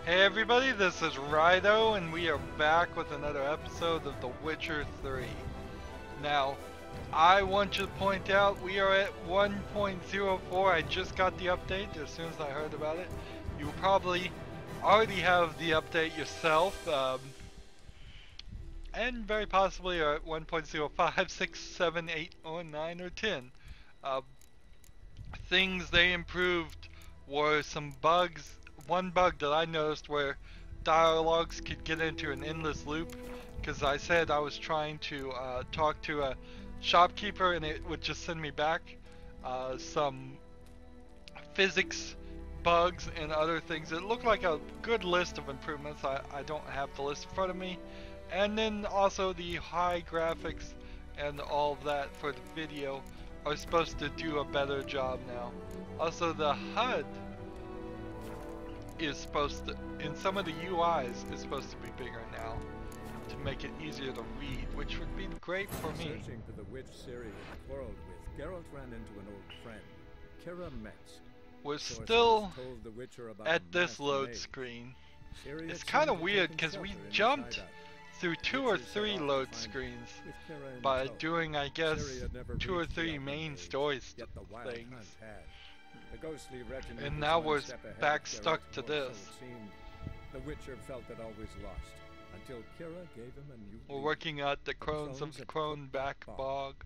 Hey everybody, this is Rido, and we are back with another episode of The Witcher 3. Now, I want to point out we are at 1.04. I just got the update as soon as I heard about it. You probably already have the update yourself, and very possibly are at 1.05, 6, 7, 8, or 9, or 10. Uh, Things they improved were some bugs. One bug that I noticed where dialogues could get into an endless loop, because I said I was trying to talk to a shopkeeper and it would just send me back some physics bugs and other things. It looked like a good list of improvements. I don't have the list in front of me. And then also the high graphics and all of that for the video are supposed to do a better job now. Also, the HUD is supposed to, in some of the UIs, is supposed to be bigger now to make it easier to read, which would be great for me. Searching for the witch Ciri had quarreled with, Geralt ran into an old friend, Kira Metz. We're still told the Witcher about at a this masked load maid. screen. Ciri It's had kind seemed of to weird take because we shelter in the jumped hideout. through 2 or 3 load screens by doing, I guess, 2 or 3 main story things. The ghostly retinue And was now one we're step ahead back of Geralt, stuck to or so this. it seemed. The Witcher felt it always lost, until Kira gave him a new We're lead. working at the Crones of Crones at Croneback Bog. Bog.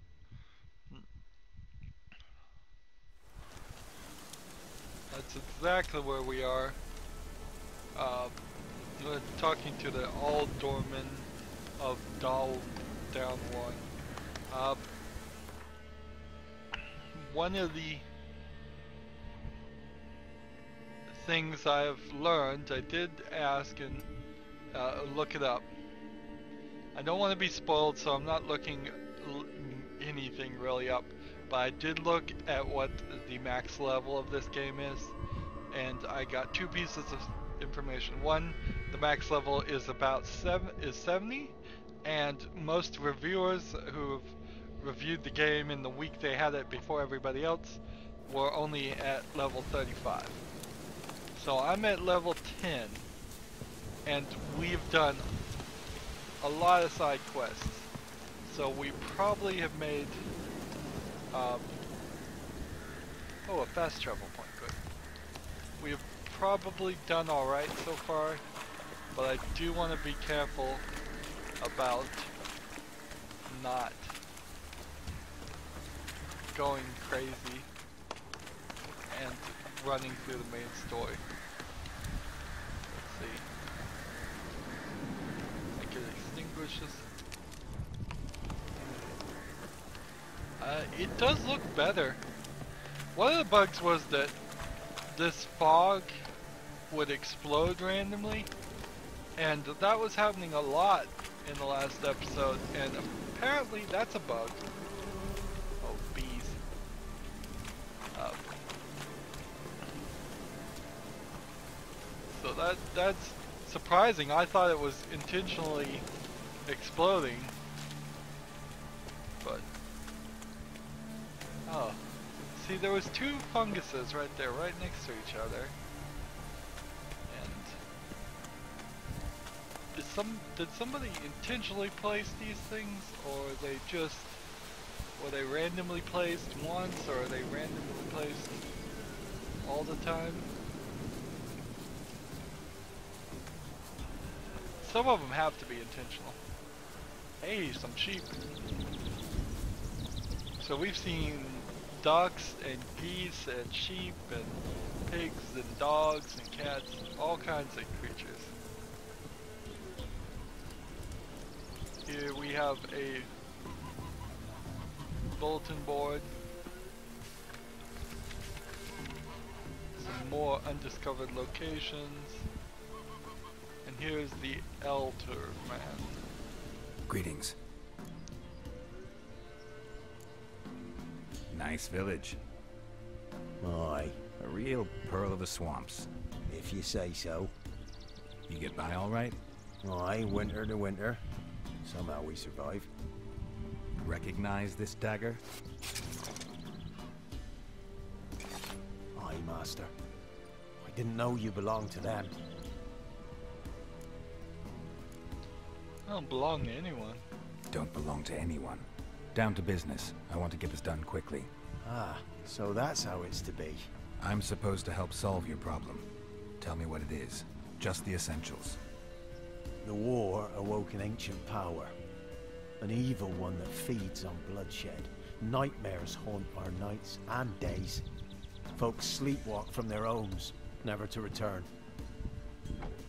That's exactly where we are. We're talking to the Alderman of Dal Down One. One of the things I've learned, I did ask and look it up. I don't want to be spoiled, so I'm not looking anything really up. But I did look at what the max level of this game is, and I got 2 pieces of information. One, the max level is about 70, and most reviewers who have reviewed the game in the week they had it before everybody else were only at level 35. So I'm at level 10, and we've done a lot of side quests. So we probably have made oh, a fast travel point, good. We've probably done alright so far, but I do want to be careful about not going crazy and running through the main story. Let's see. I can extinguish this. It does look better. One of the bugs was that this fog would explode randomly, and that was happening a lot in the last episode, and apparently that's a bug. Oh, bees. So that's surprising. I thought it was intentionally exploding, but oh, see, there was 2 funguses right there, right next to each other. And did somebody intentionally place these things, or were they randomly placed once, or are they randomly placed all the time? Some of them have to be intentional. Hey, some sheep. So we've seen ducks and geese and sheep and pigs and dogs and cats, all kinds of creatures. Here we have a bulletin board. Some more undiscovered locations. And here's the Elder Man. Greetings. Nice village. Aye, A real pearl of the swamps. if you say so. You get by all right? Aye, winter to winter. Somehow we survive. Recognize this dagger? Aye, Master. I didn't know you belonged to them. I don't belong to anyone. Don't belong to anyone. Down to business. I want to get this done quickly. Ah, so that's how it's to be. I'm supposed to help solve your problem. Tell me what it is. Just the essentials. The war awoke an ancient power. An evil one that feeds on bloodshed. Nightmares haunt our nights and days. Folks sleepwalk from their homes, never to return.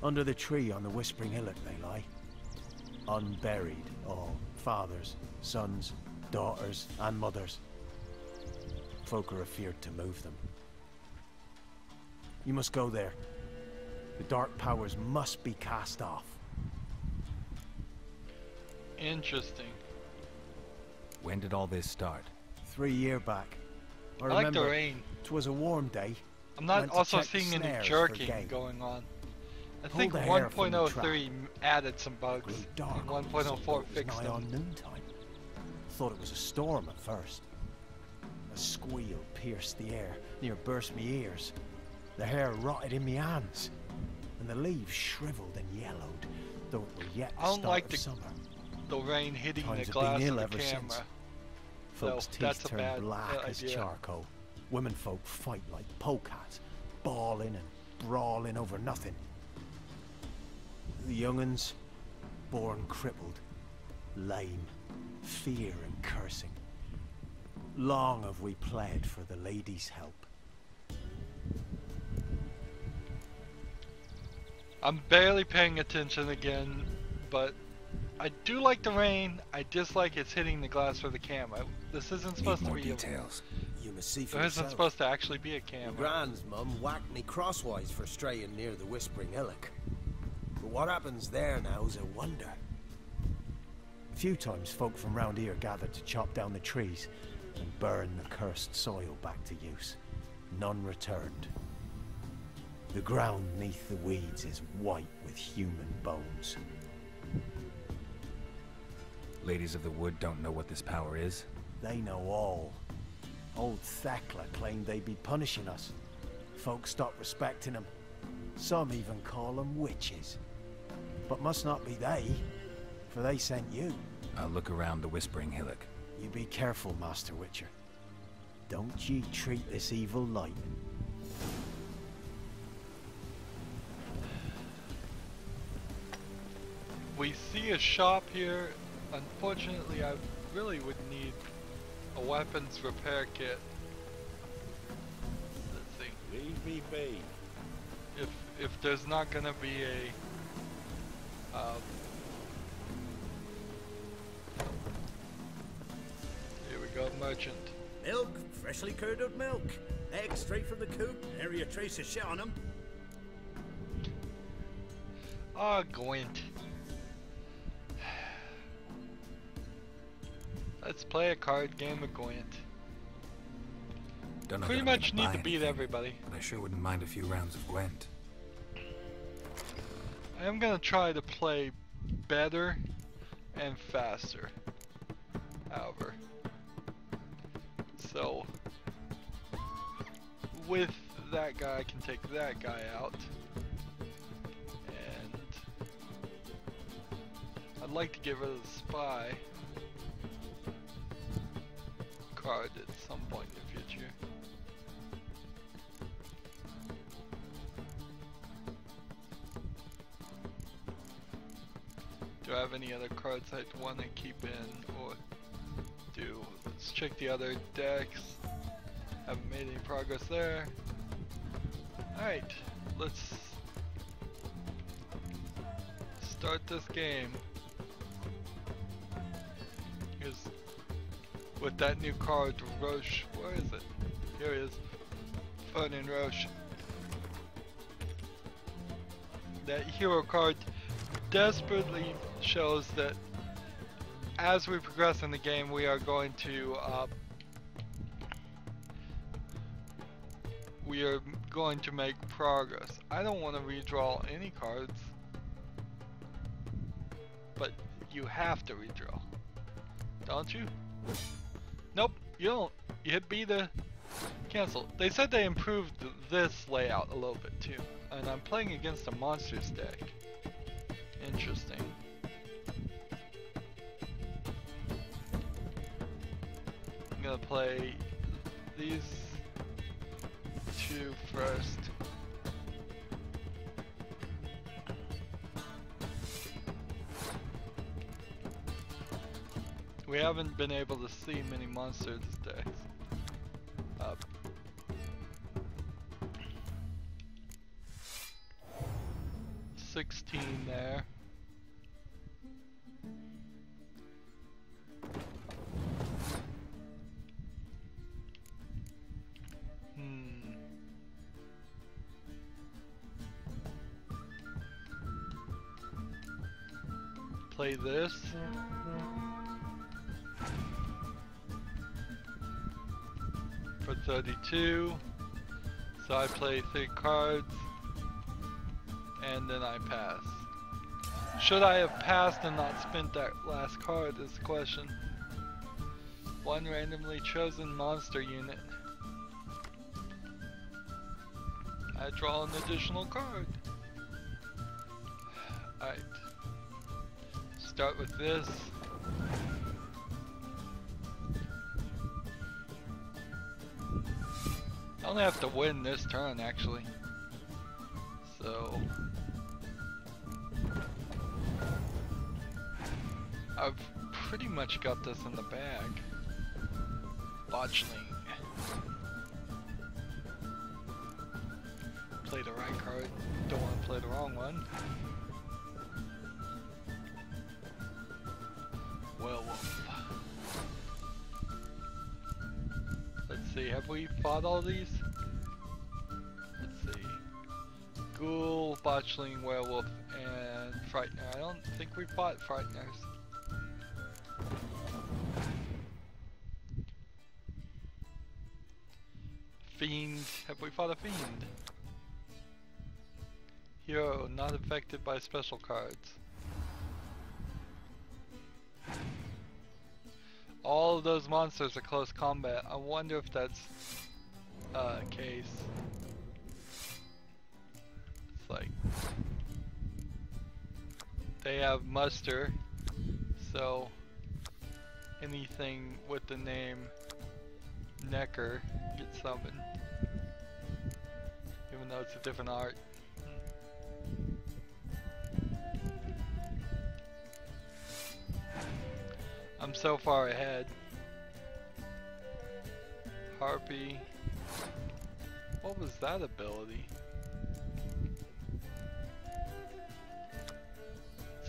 Under the tree on the Whispering Hillock they lie. Unburied, all. Fathers, sons, daughters, and mothers. Folk are afeared to move them. You must go there. The dark powers must be cast off. Interesting. When did all this start? 3 years back. I like the rain. 'Twas a warm day. I'm not Went to also check the seeing any snares for jerking game. going on. I Pulled think the hair from the 1.03 added some bugs. Grew And dark. 1.04 It was fixed nigh them. on noontime. Thought it was a storm at first. A squeal pierced the air, near burst me ears. The hair rotted in me hands, and the leaves shriveled and yellowed, though it were yet I the don't start like of the summer. The rain hitting Times the have glass been of ill the ever camera. since. Folks' So, teeth that's a turn bad black as idea. charcoal. Women folk fight like polecats, bawling and brawling over nothing. The young'uns, born crippled, lame, fear and cursing. Long have we pled for the lady's help. I'm barely paying attention again, but I do like the rain. I dislike it's hitting the glass of the camera. This isn't Need supposed to more be details. You must see for there isn't yourself. supposed to actually be a My camera. Grand's mum whacked me crosswise for straying near the Whispering Hillock. But what happens there now is a wonder. A few times folk from round here gathered to chop down the trees and burn the cursed soil back to use. None returned. The ground neath the weeds is white with human bones. Ladies of the Wood don't know what this power is? They know all. Old Thekla claimed they'd be punishing us. Folk stopped respecting them. Some even call them witches. But must not be they, for they sent you. I'll look around the Whispering Hillock. You be careful, Master Witcher. Don't ye treat this evil light. We see a shop here. Unfortunately, I really would need a weapons repair kit. Let's see. Leave me be. If there's not gonna be a here we go, merchant. Milk, freshly curdled milk. Eggs straight from the coop. Nary a trace of shit on them. Ah, Gwent. Let's play a card game of Gwent. Don't know Pretty that I'm much gonna need buy to beat anything, everybody. But I sure wouldn't mind a few rounds of Gwent. I am gonna try to play better and faster. However, so with that guy, I can take that guy out, and I'd like to get rid of the spy card at some point in the future. Do I have any other cards I'd want to keep in or do? Let's check the other decks. Haven't made any progress there. Alright, let's start this game. Here's with that new card, Roche. Where is it? Here it is. Ferdinand Roche. That hero card desperately shows that as we progress in the game, we are going to make progress. I don't want to redraw any cards, but you have to redraw, don't you? Nope, you don't. You hit B to cancel. They said they improved this layout a little bit too, and I'm playing against a monsters deck. Interesting. gonna play these two first. We haven't been able to see many monsters today. 16 there. Play this. For 32. So I play 3 cards. And then I pass. Should I have passed and not spent that last card is the question. One randomly chosen monster unit. I draw an additional card. Alright. Start with this. I only have to win this turn actually. So I've pretty much got this in the bag. Botchling. Play the right card. Don't want to play the wrong one. Werewolf. Let's see, have we fought all these? Let's see. Ghoul, Botchling, Werewolf, and Frightener. I don't think we fought Frighteners. Fiend. Have we fought a Fiend? Hero, not affected by special cards. All of those monsters are close combat. I wonder if that's case. It's like they have muster, so anything with the name Necker gets summoned, even though it's a different art. I'm so far ahead. Harpy. What was that ability?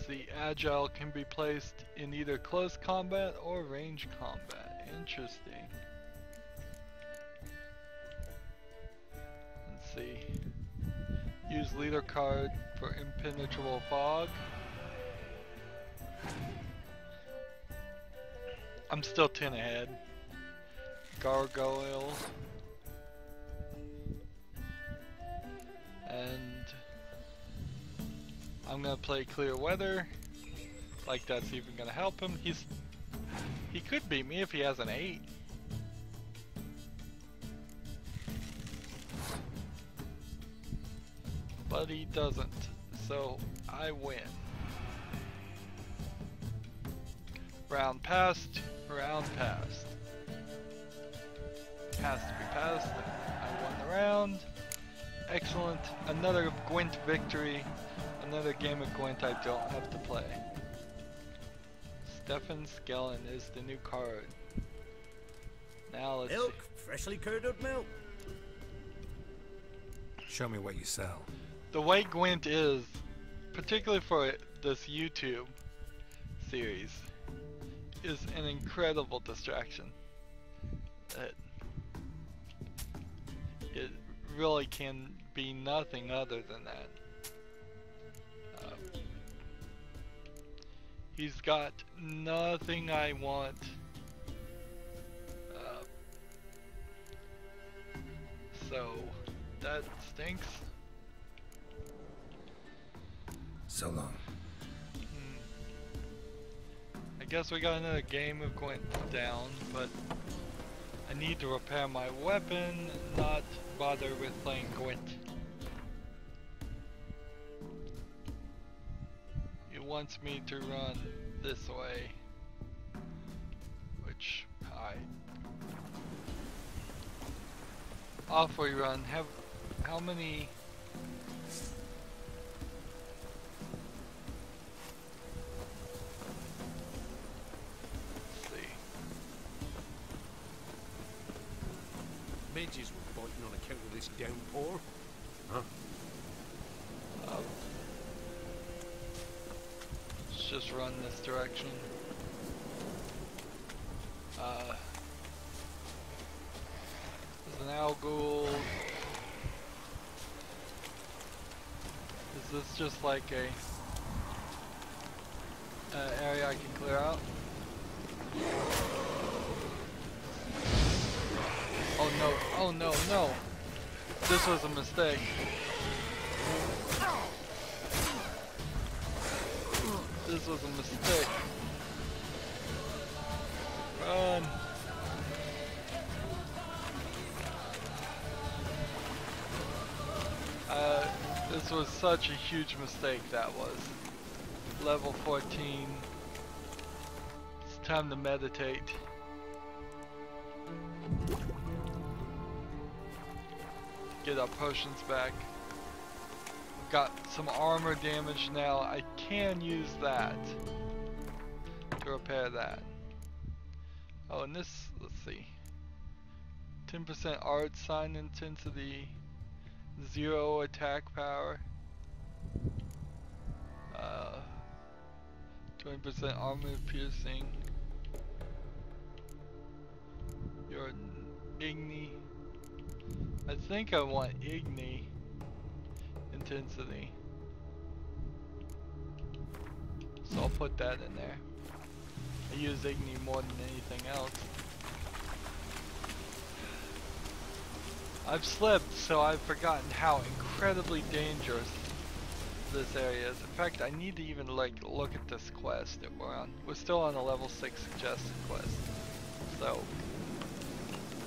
See, Agile can be placed in either close combat or range combat. Interesting. Let's see. Use leader card for impenetrable fog. I'm still 10 ahead. Gargoyle. And I'm gonna play Clear Weather. Like that's even gonna help him. He could beat me if he has an 8. But he doesn't. So I win. Round passed, round passed. Has to be passed. I won the round. Excellent. Another Gwent victory. Another game of Gwent I don't have to play. Stefan Skellen is the new card. Now let's Milk, see. freshly curdled milk. Show me what you sell. The way Gwent is, particularly for this YouTube series, is an incredible distraction. It really can be nothing other than that. He's got nothing I want. So that stinks. So long. I guess we got another game of Gwent down, but I need to repair my weapon and not bother with playing Gwent. It wants me to run this way, which off we run. How many? Let's see. Midges were biting on account of this downpour. Huh? Let's just run this direction. There's an owl ghoul. Is this just like a area I can clear out? Oh no, oh no, no! This was a mistake. This was a mistake. Run! This was such a huge mistake, that was. Level 14. It's time to meditate. Get our potions back. We've got some armor damage now. I can use that to repair that. Oh, and this, let's see. 10% art sign intensity. 0 attack power. 20% armor piercing. Your Igni. I think I want Igni intensity. So I'll put that in there. I use Igni more than anything else. I've slipped, so I've forgotten how incredibly dangerous this area is. In fact, I need to even like look at this quest that we're on. We're still on a level 6 suggested quest, so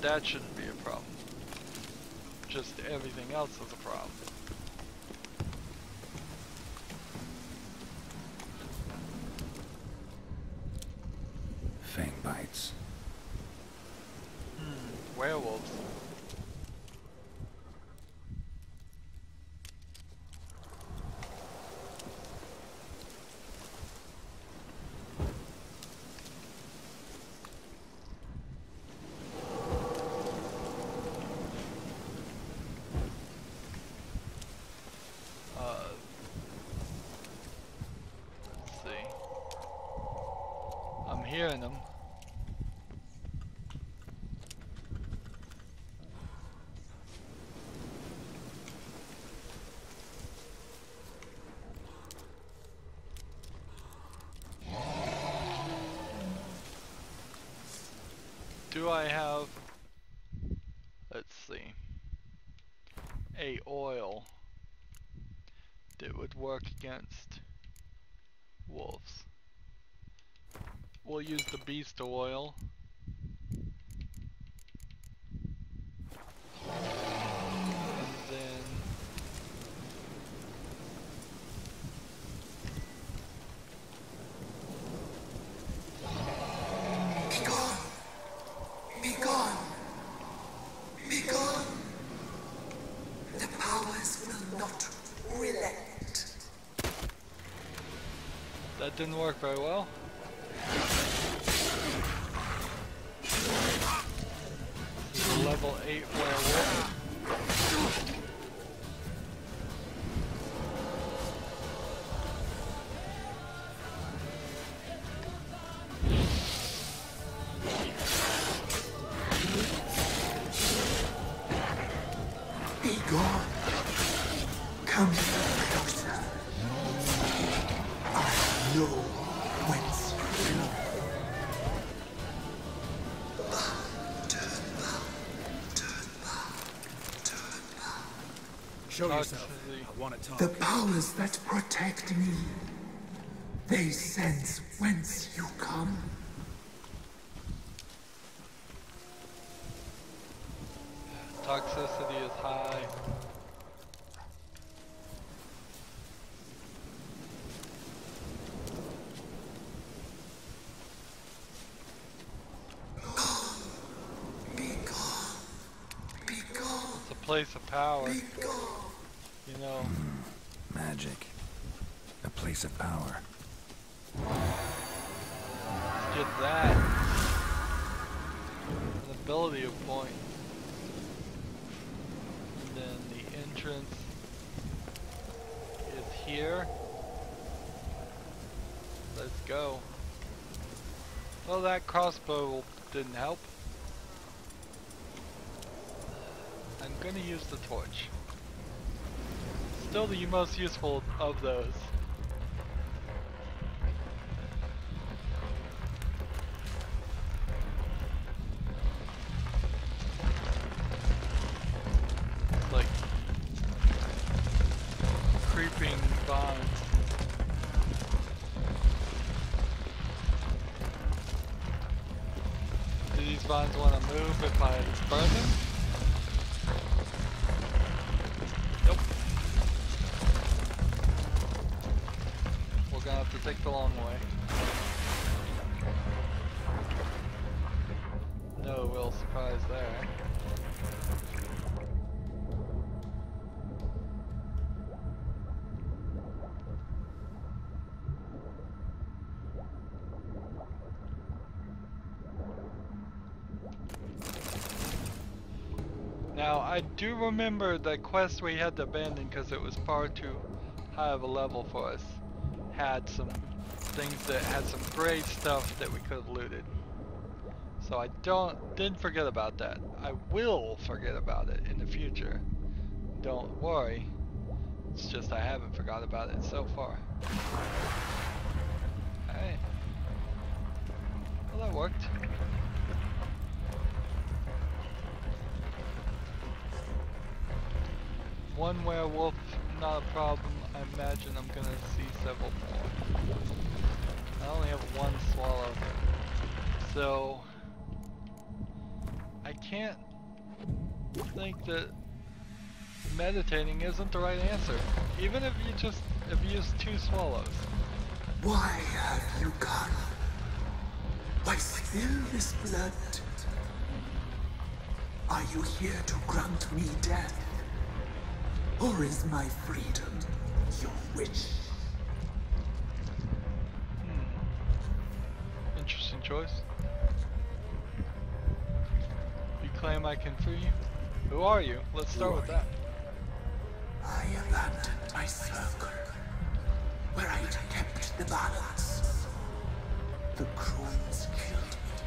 that shouldn't be a problem. Just everything else is a problem. Fang bites. Werewolves. Let's see. I'm hearing them. Do I have, let's see, a oil that would work against wolves? We'll use the beast oil. And then Be gone! Be gone! The powers will not relent. that didn't work very well. This is a level 8 werewolf. Be gone! Come closer. I know whence you come. Show Talk yourself. to the- I want to talk. The powers that protect me, they sense whence you come. Toxicity is high. Be gone. Be gone. place of power. You know. Magic. A place of power. Let's get that. An ability of point. And then the entrance is here. Let's go. Well, that crossbow didn't help. I'm gonna use the torch. Still the most useful of those. It's like creeping vines. Do these vines want to move if I burn them? Nope. We're gonna have to take the long way. No real surprise there. Now, I do remember the quest we had to abandon because it was far too high of a level for us. Had some things that had some great stuff that we could have looted. So I didn't forget about that. I will forget about it in the future. Don't worry. It's just I haven't forgot about it so far. Hey. Well, that worked. One werewolf, not a problem. I imagine I'm gonna see several more. I only have one swallow. So I can't think that meditating isn't the right answer. Even if you just abuse 2 swallows. Why have you come? Why spill this blood? Are you here to grant me death? Or is my freedom your wish? Interesting choice. You claim I can free you? Who are you? Let's start with that. I abandoned my circle, where I'd kept the balance. The crones killed me,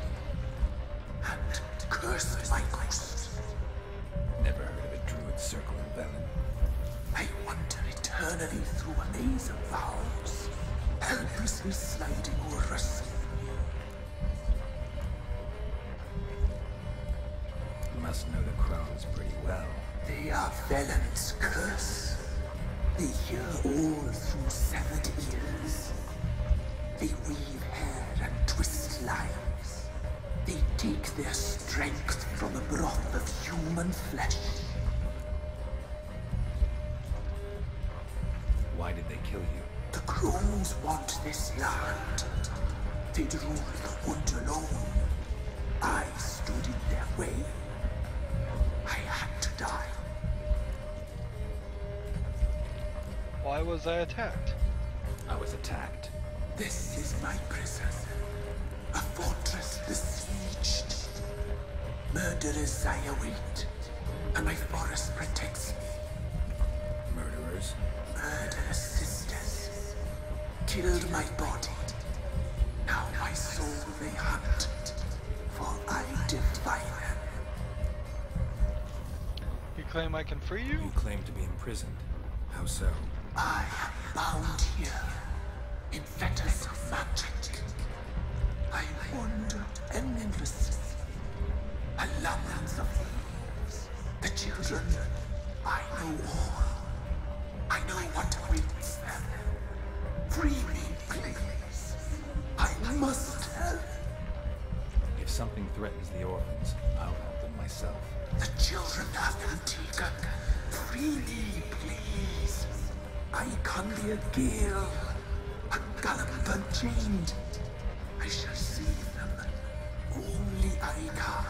and cursed my ghost. Never heard of a druid circle in Velen. I wander eternally through a maze of vows, helplessly sliding over a sea. You must know the crones pretty well. They are Velen's curse. They hear all through severed ears. They weave hair and twist lives. They take their strength from the broth of human flesh. Why did they kill you? The crones want this land. They'd rule the wood alone. I stood in their way. I had to die. Why was I attacked? I was attacked. This is my prison. A fortress besieged. Murderers I await, and my forest protects me. Murderers? Murderous sisters killed my body. Now my soul they hunt, for I defy them. You claim I can free you? You claim to be imprisoned. How so? I am bound here in fetters of magic. I wandered endlessly, a labyrinth of leaves. The children, I know all. I know what awaits them. Free me, please. I must help. If something threatens the orphans, I'll help them myself. The children have been taken. Free me, please. I can be a gale, a gallop unchained. I shall save them. Only I can.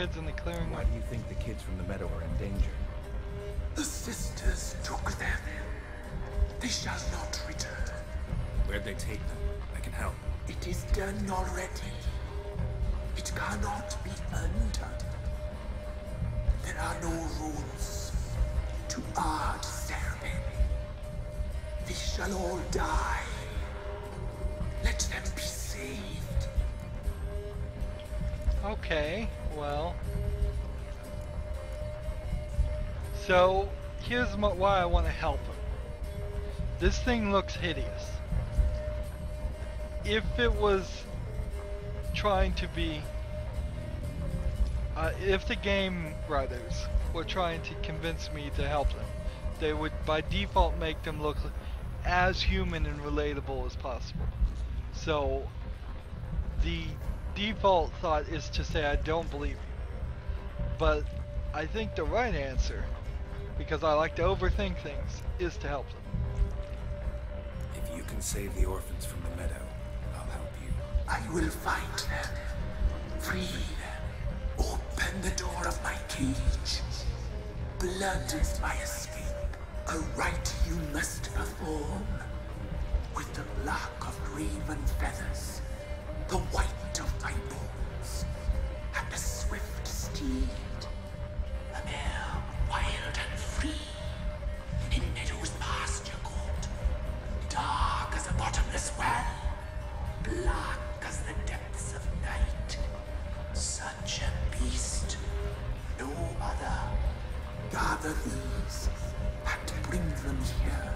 kids in the clearing. Why do you think the kids from the meadow are in danger? The sisters took them. They shall not return. Where'd they take them? I can help. It is done already. It cannot be undone. There are no rules to our disturbing. They shall all die. Let them be saved. Okay, well. So, here's why I want to help him. This thing looks hideous. If it was trying to be... if the game writers were trying to convince me to help them, they would by default make them look as human and relatable as possible. So, the default thought is to say I don't believe you. But I think the right answer, because I like to overthink things, is to help them. If you can save the orphans from the meadow, I'll help you. I will find them. Free them. Open the door of my cage. Blood is my escape. A rite you must perform. With the black of raven feathers, the white of my bones, and a swift steed. A mare wild and free, in meadows pasture cold, dark as a bottomless well, black as the depths of night. Such a beast, no other. Gather these, and bring them here.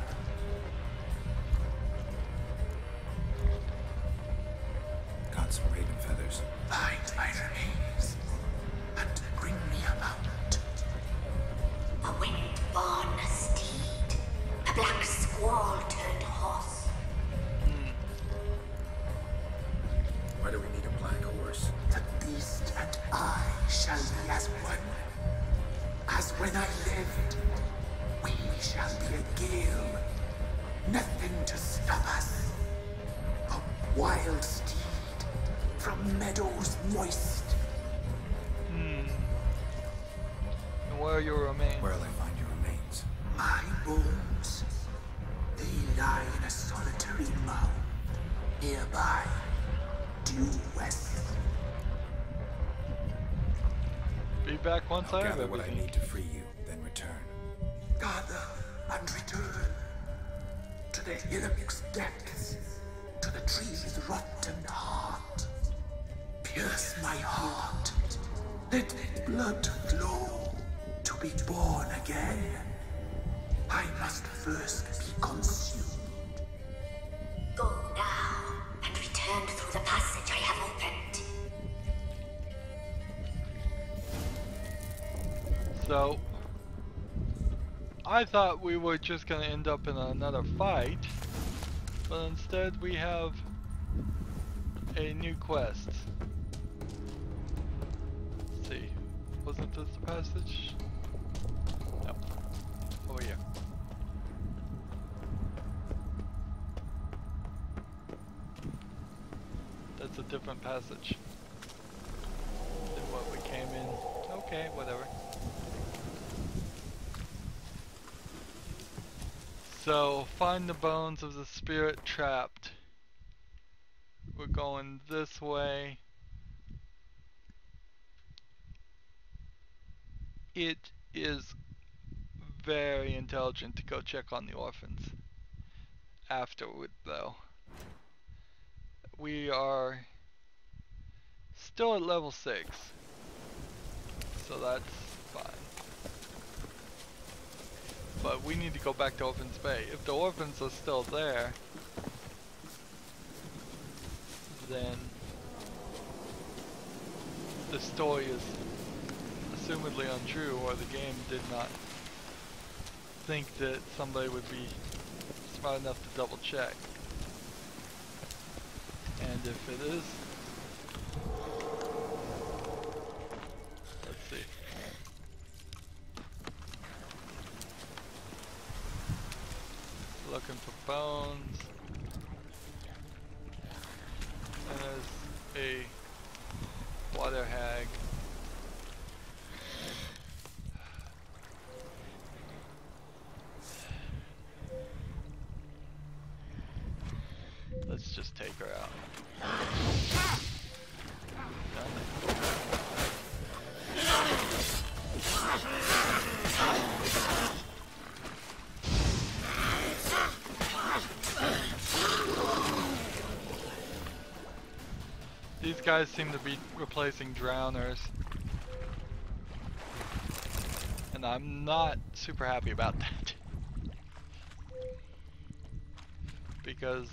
Got some raven feathers. Find my remains, and bring me a mount. A wind-born steed, a black squall turned horse. Why do we need a black horse? The beast and I shall be as one. As when I lived, we shall be a gale. Nothing to stop us. A wild steed from meadows moist. And where are your remains? Where'll I find your remains? My bones, they lie in a solitary mound, nearby, due west. Be back once I have Gather what I everything. need to free you, then return. Gather and return to the hillock's depths, to the tree's rotten heart. Pierce my heart, let blood flow to be born again. I must first be consumed. Go now, and return through the passage I have opened. So, I thought we were just gonna end up in another fight, but instead we have a new quest. Let's see, wasn't this the passage? No, over here. That's a different passage than what we came in. Okay, whatever. So, find the bones of the spirit trapped. We're going this way. It is very intelligent to go check on the orphans afterward, though. We are still at level 6, so that's fine. But we need to go back to Orphans Bay. If the orphans are still there, then the story is assumedly untrue, or the game did not think that somebody would be smart enough to double check. And if it is, let's see. Looking for bones. And there's a water hag. guys seem to be replacing drowners. And I'm not super happy about that. Because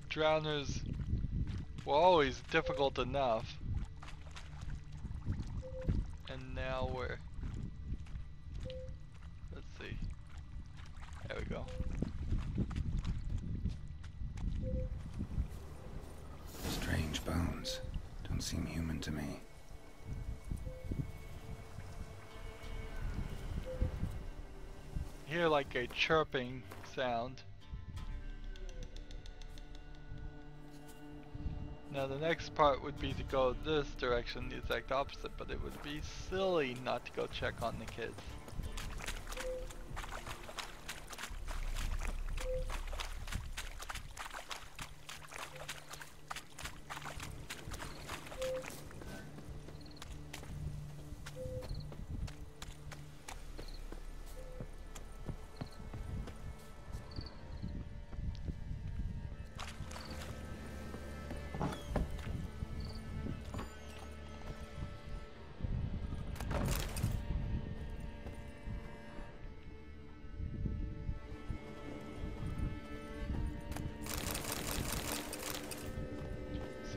drowners were always difficult enough. And now we're... Let's see. There we go. Strange bones. Don't seem human to me. Hear like a chirping sound. Now the next part would be to go this direction, the exact opposite, but it would be silly not to go check on the kids.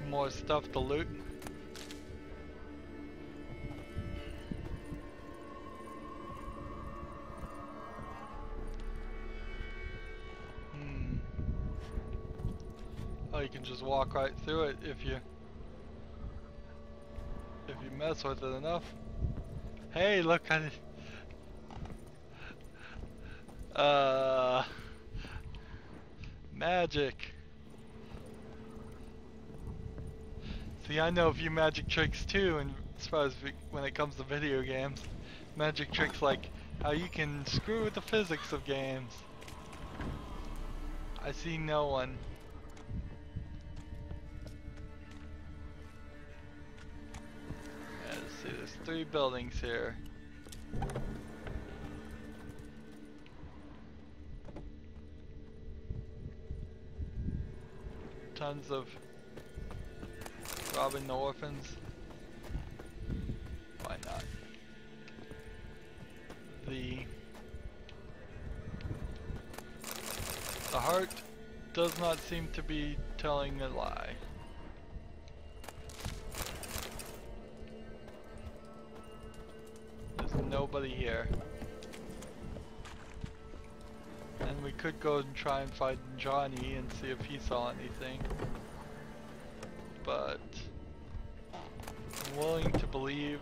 More stuff to loot. Oh, you can just walk right through it if you mess with it enough. Hey, look, magic. See, I know a few magic tricks too, and as far as when it comes to video games, magic tricks like how you can screw with the physics of games. I see no one. Yeah, let's see, there's 3 buildings here. Tons of robbing the orphans. Why not? The heart does not seem to be telling a lie. There's nobody here. And we could go and try and find Johnny and see if he saw anything. But I'm willing to believe.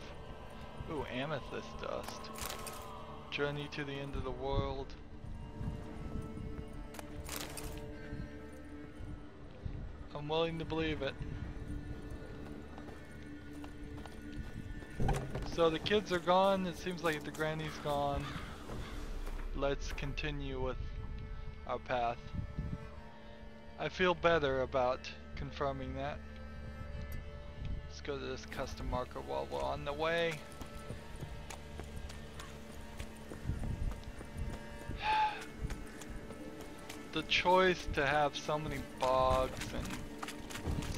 Ooh, amethyst dust. Journey to the end of the world. I'm willing to believe it. So the kids are gone. It seems like the granny's gone. Let's continue with our path. I feel better about confirming that. Let's go to this custom marker while we're on the way. The choice to have so many bogs and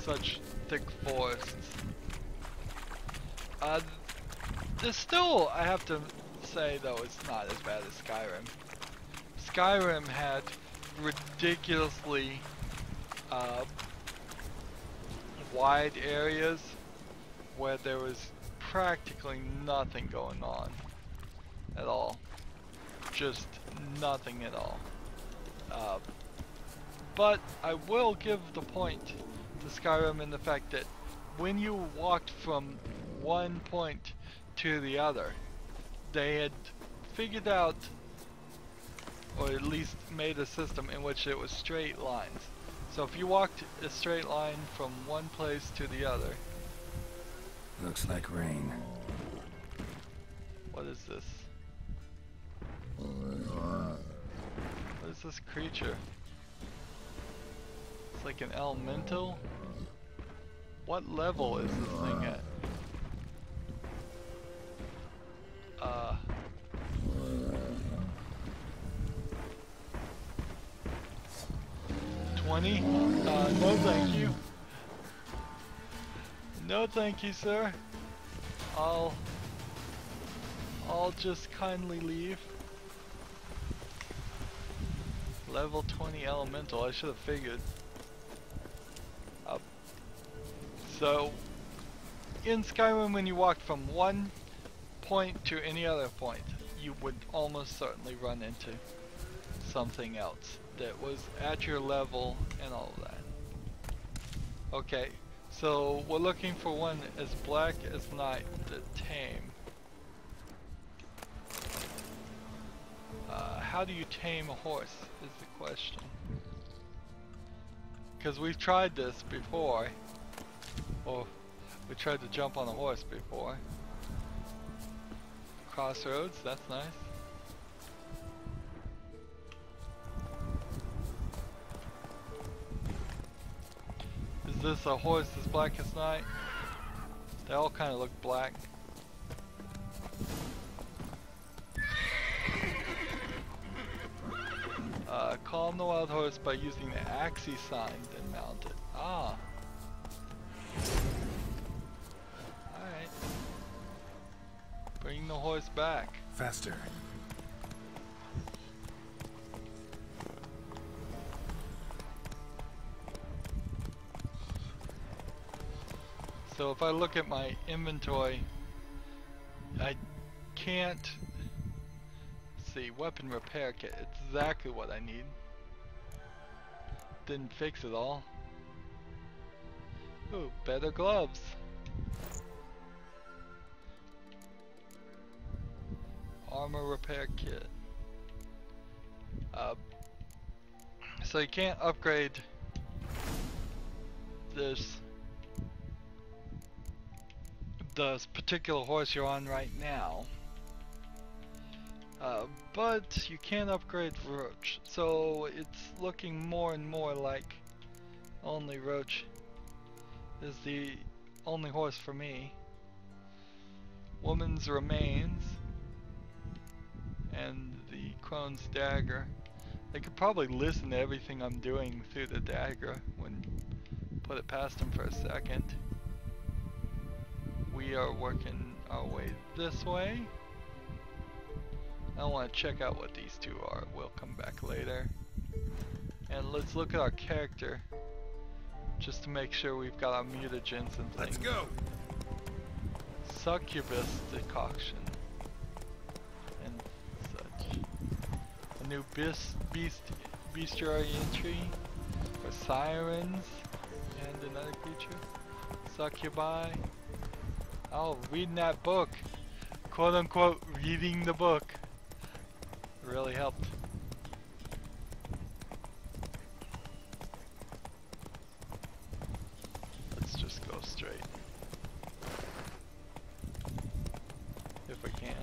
such thick forests. There's still, I have to say though, it's not as bad as Skyrim. Skyrim had ridiculously wide areas where there was practically nothing going on at all. Just nothing at all. But I will give the point to Skyrim in the fact that when you walked from one point to the other, they had figured out, or at least made a system in which it was straight lines. So if you walked a straight line from one place to the other. Looks like rain. What is this? What is this creature? It's like an elemental? What level is this thing at? 20? No thank you. No, thank you, sir. I'll just kindly leave. Level 20 elemental. I should have figured. So, in Skyrim, when you walked from one point to any other point, you would almost certainly run into something else that was at your level and all of that. Okay, so we're looking for one as black as night to tame. How do you tame a horse is the question. Because we've tried this before. Or we tried to jump on a horse before. Crossroads, that's nice. Is this a horse as black as night? They all kind of look black. Calm the wild horse by using the Axii sign, then mount it. Ah. Alright. Bring the horse back. Faster. So if I look at my inventory, I can't see weapon repair kit. It's exactly what I need. Didn't fix it all. Ooh, better gloves. Armor repair kit. So you can't upgrade this particular horse you're on right now. But you can upgrade Roach, so it's looking more and more like only Roach is the only horse for me. Woman's Remains and the Crone's Dagger. They could probably listen to everything I'm doing through the dagger when put it past them for a second. We are working our way this way. I want to check out what these two are. We'll come back later. And let's look at our character, just to make sure we've got our mutagens and things. Let's go! Succubus decoction and such. A new bestiary entry for sirens and another creature. Succubi. Oh, reading that book. Quote unquote reading the book. Really helped. Let's just go straight. If we can.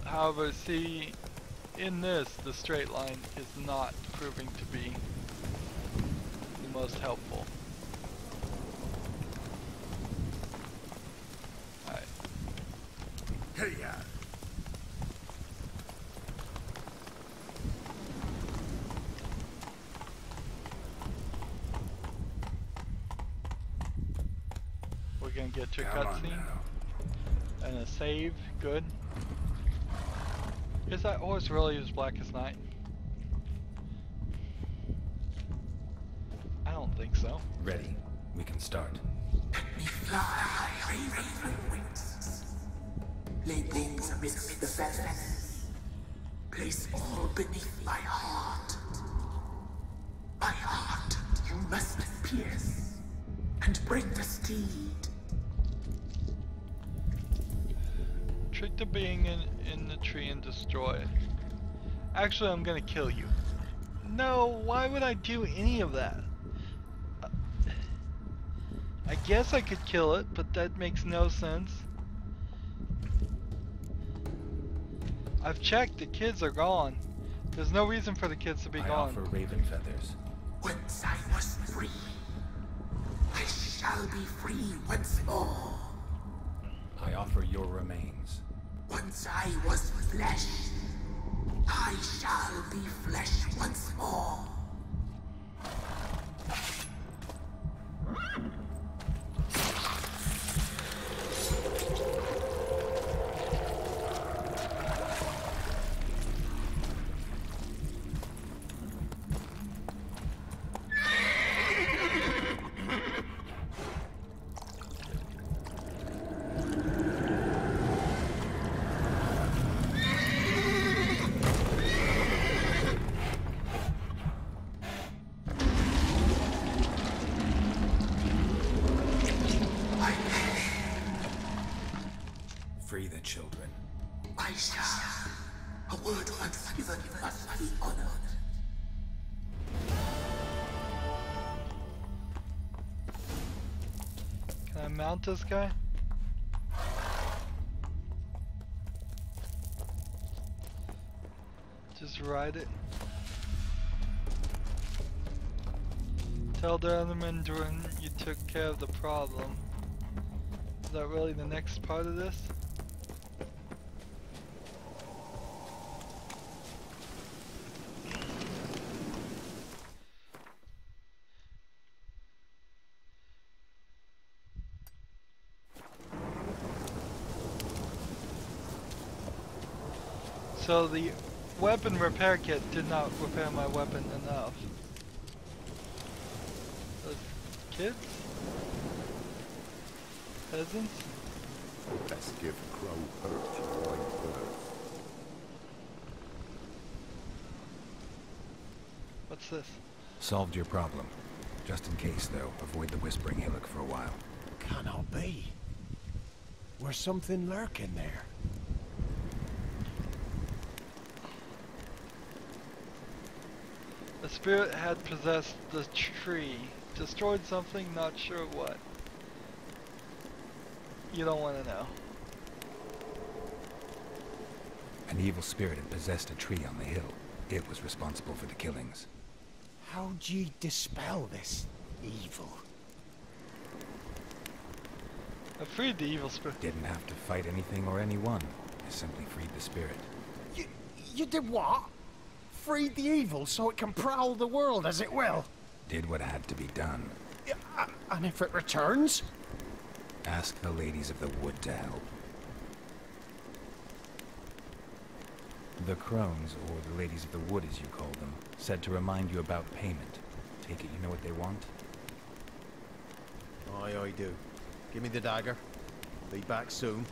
However, see, in this, the straight line is not proving to be the most helpful. Alright. Hey, yeah. We're gonna get to a cutscene and a save. Good. Is that horse really as black as night? I don't think so. Ready. We can start. Let me fly, raven wings. Lay wings amidst the feathers. Place all beneath my heart. My heart you must pierce, and bring the steed. Trick the being in the tree and destroy it. Actually, I'm gonna kill you. No, why would I do any of that? I guess I could kill it, but that makes no sense. I've checked, the kids are gone. There's no reason for the kids to be I gone. offer raven feathers. Once I was free, I shall be free once more. I offer your remains. Once I was flesh, I shall be flesh once more. Free the children. I shall. A word once given must be honored. Can I mount this guy? Just ride it. Tell the Enderman you took care of the problem. Is that really the next part of this? So the weapon repair kit did not repair my weapon enough. Those kids? Peasants? Best give Crow Perch a wide berth. What's this? Solved your problem. Just in case, though, avoid the Whispering Hillock for a while. Cannot be. Where's something lurking there? The spirit had possessed the tree. Destroyed something, not sure what. You don't want to know. An evil spirit had possessed a tree on the hill. It was responsible for the killings. How'd ye dispel this evil? I freed the evil spirit. Didn't have to fight anything or anyone. I simply freed the spirit. You did what? Freed the evil so it can prowl the world as it will? Did what had to be done. Yeah, and if it returns? Ask the ladies of the wood to help. The crones, or the ladies of the wood as you call them, said to remind you about payment. Take it you know what they want? Aye, I do. Give me the dagger. Be back soon.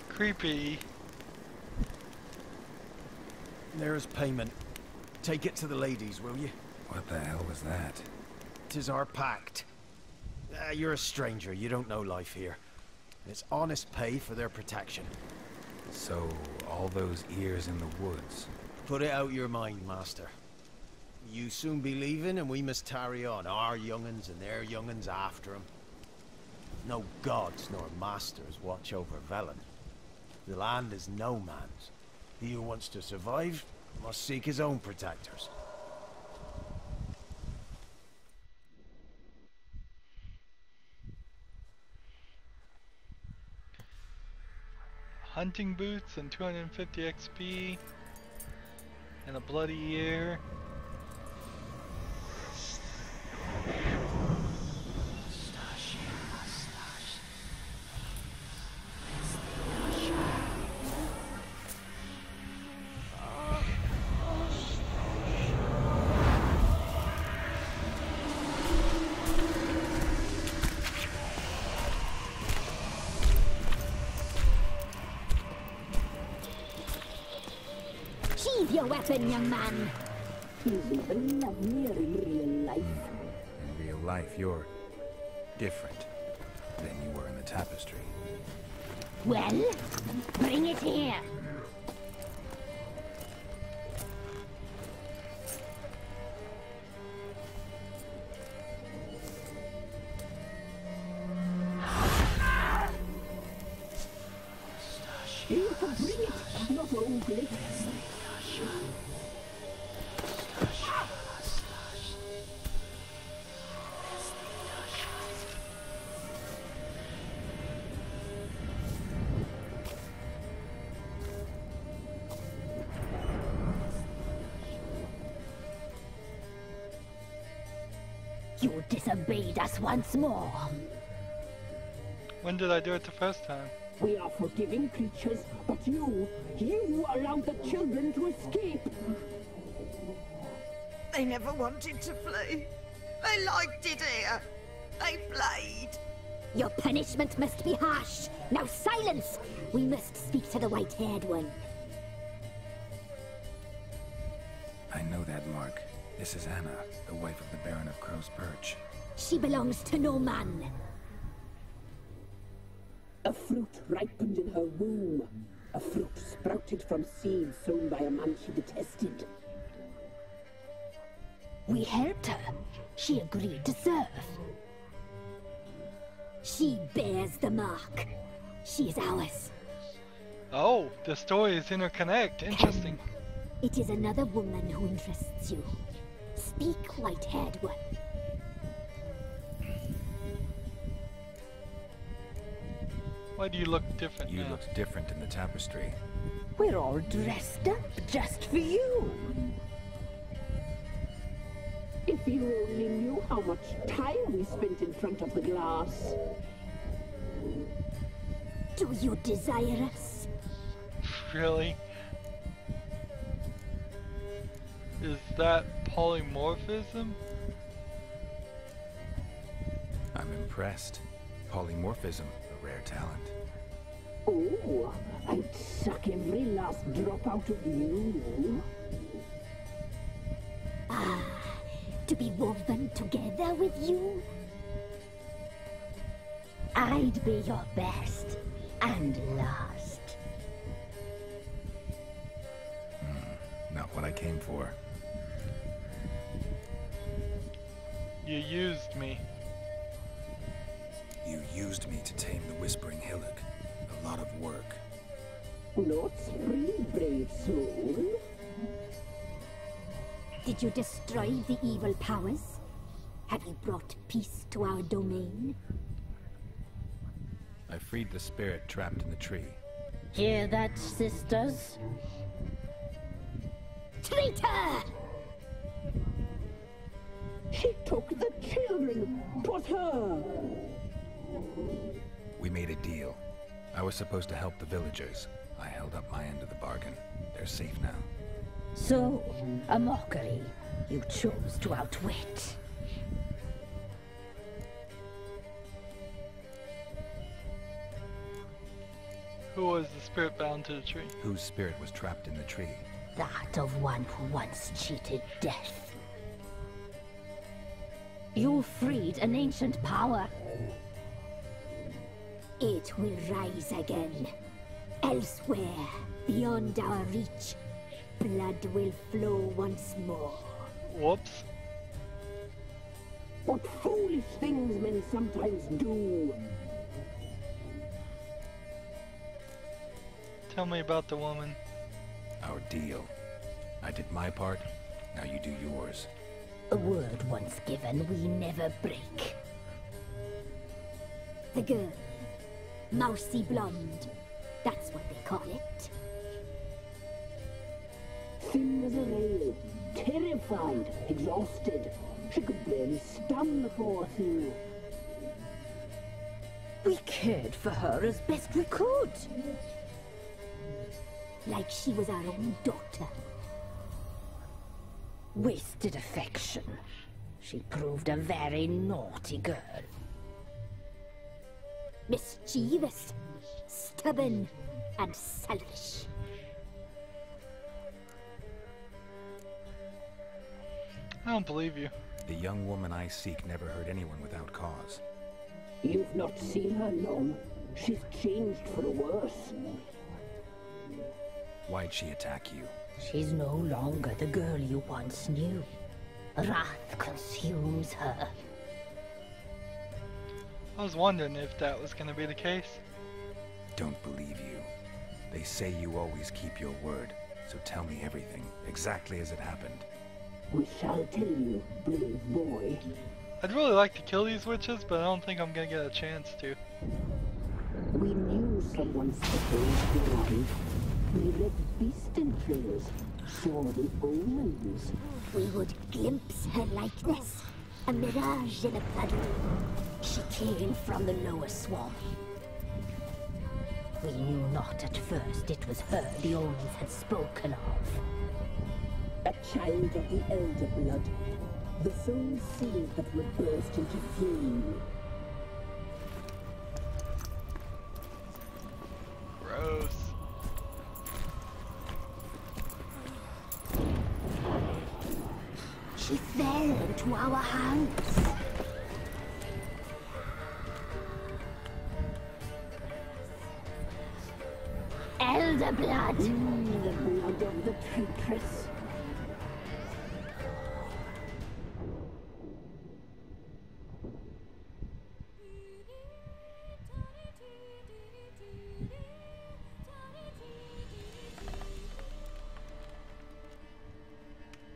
Creepy. There's payment. Take it to the ladies, will you? What the hell was that? 'Tis our pact. You're a stranger, you don't know life here. It's honest pay for their protection. So, all those ears in the woods. Put it out your mind, master. You soon be leaving and we must tarry on, our young'uns and their young'uns after 'em. No gods nor masters watch over Velen. The land is no man's. He who wants to survive must seek his own protectors. Hunting boots and 250 XP and a bloody ear. Sheathe your weapon, young man. You'll even love me in real life. In real life, you're different than you were in the tapestry. Well, bring it here. You can bring it, not only. You disobeyed us once more. When did I do it the first time? We are forgiving creatures, but you allowed the children to escape. They never wanted to flee. I liked it here. I played. Your punishment must be harsh. Now silence! We must speak to the white-haired one. I know that mark. This is Anna, the wife of the Baron of Crow's Perch. She belongs to no man. A fruit ripened in her womb. A fruit sprouted from seeds sown by a man she detested. We helped her. She agreed to serve. She bears the mark. She is ours. Oh, the stories interconnect. Interesting. It is another woman who interests you. Speak, white-haired one. Why do you look different You now? looked different in the tapestry. We're all dressed up just for you. If you only knew how much time we spent in front of the glass. Do you desire us? Really? Is that polymorphism? I'm impressed. Polymorphism, a rare talent. Oh, I'd suck every last drop out of you. Ah, to be woven together with you? I'd be your best and last. Not what I came for. You used me. You used me to tame the Whispering Hillock. A lot of work. Not free, brave soul. Did you destroy the evil powers? Have you brought peace to our domain? I freed the spirit trapped in the tree. Hear that, sisters? Traitor! She took the children. 'Twas her. We made a deal. I was supposed to help the villagers. I held up my end of the bargain. They're safe now. So, a mockery you chose to outwit. Who was the spirit bound to the tree? Whose spirit was trapped in the tree? That of one who once cheated death. You freed an ancient power. It will rise again. Elsewhere, beyond our reach, blood will flow once more. Whoops. What foolish things men sometimes do. Tell me about the woman. Our deal. I did my part, now you do yours. A word once given, we never break. The girl. Mousy blonde. That's what they call it. Thin as a rail, terrified, exhausted. She could barely stand the poor thing. We cared for her as best we could. Like she was our own daughter. Wasted affection. She proved a very naughty girl. Mischievous, stubborn, and selfish. I don't believe you. The young woman I seek never hurt anyone without cause. You've not seen her long. She's changed for the worse. Why'd she attack you? She's no longer the girl you once knew. Wrath consumes her. I was wondering if that was going to be the case. Don't believe you. They say you always keep your word, so tell me everything, exactly as it happened. We shall tell you, brave boy. I'd really like to kill these witches, but I don't think I'm going to get a chance to. We knew someone supposed to arrive. We read beast trails, saw the omens. We would glimpse her likeness, a mirage in a puddle. She came from the lower swamp. We knew not at first it was her the omens had spoken of. A child of the Elder Blood. The soul seed that will burst into flame. Gross. She fell into our house. Elder blood. The blood of the traitress.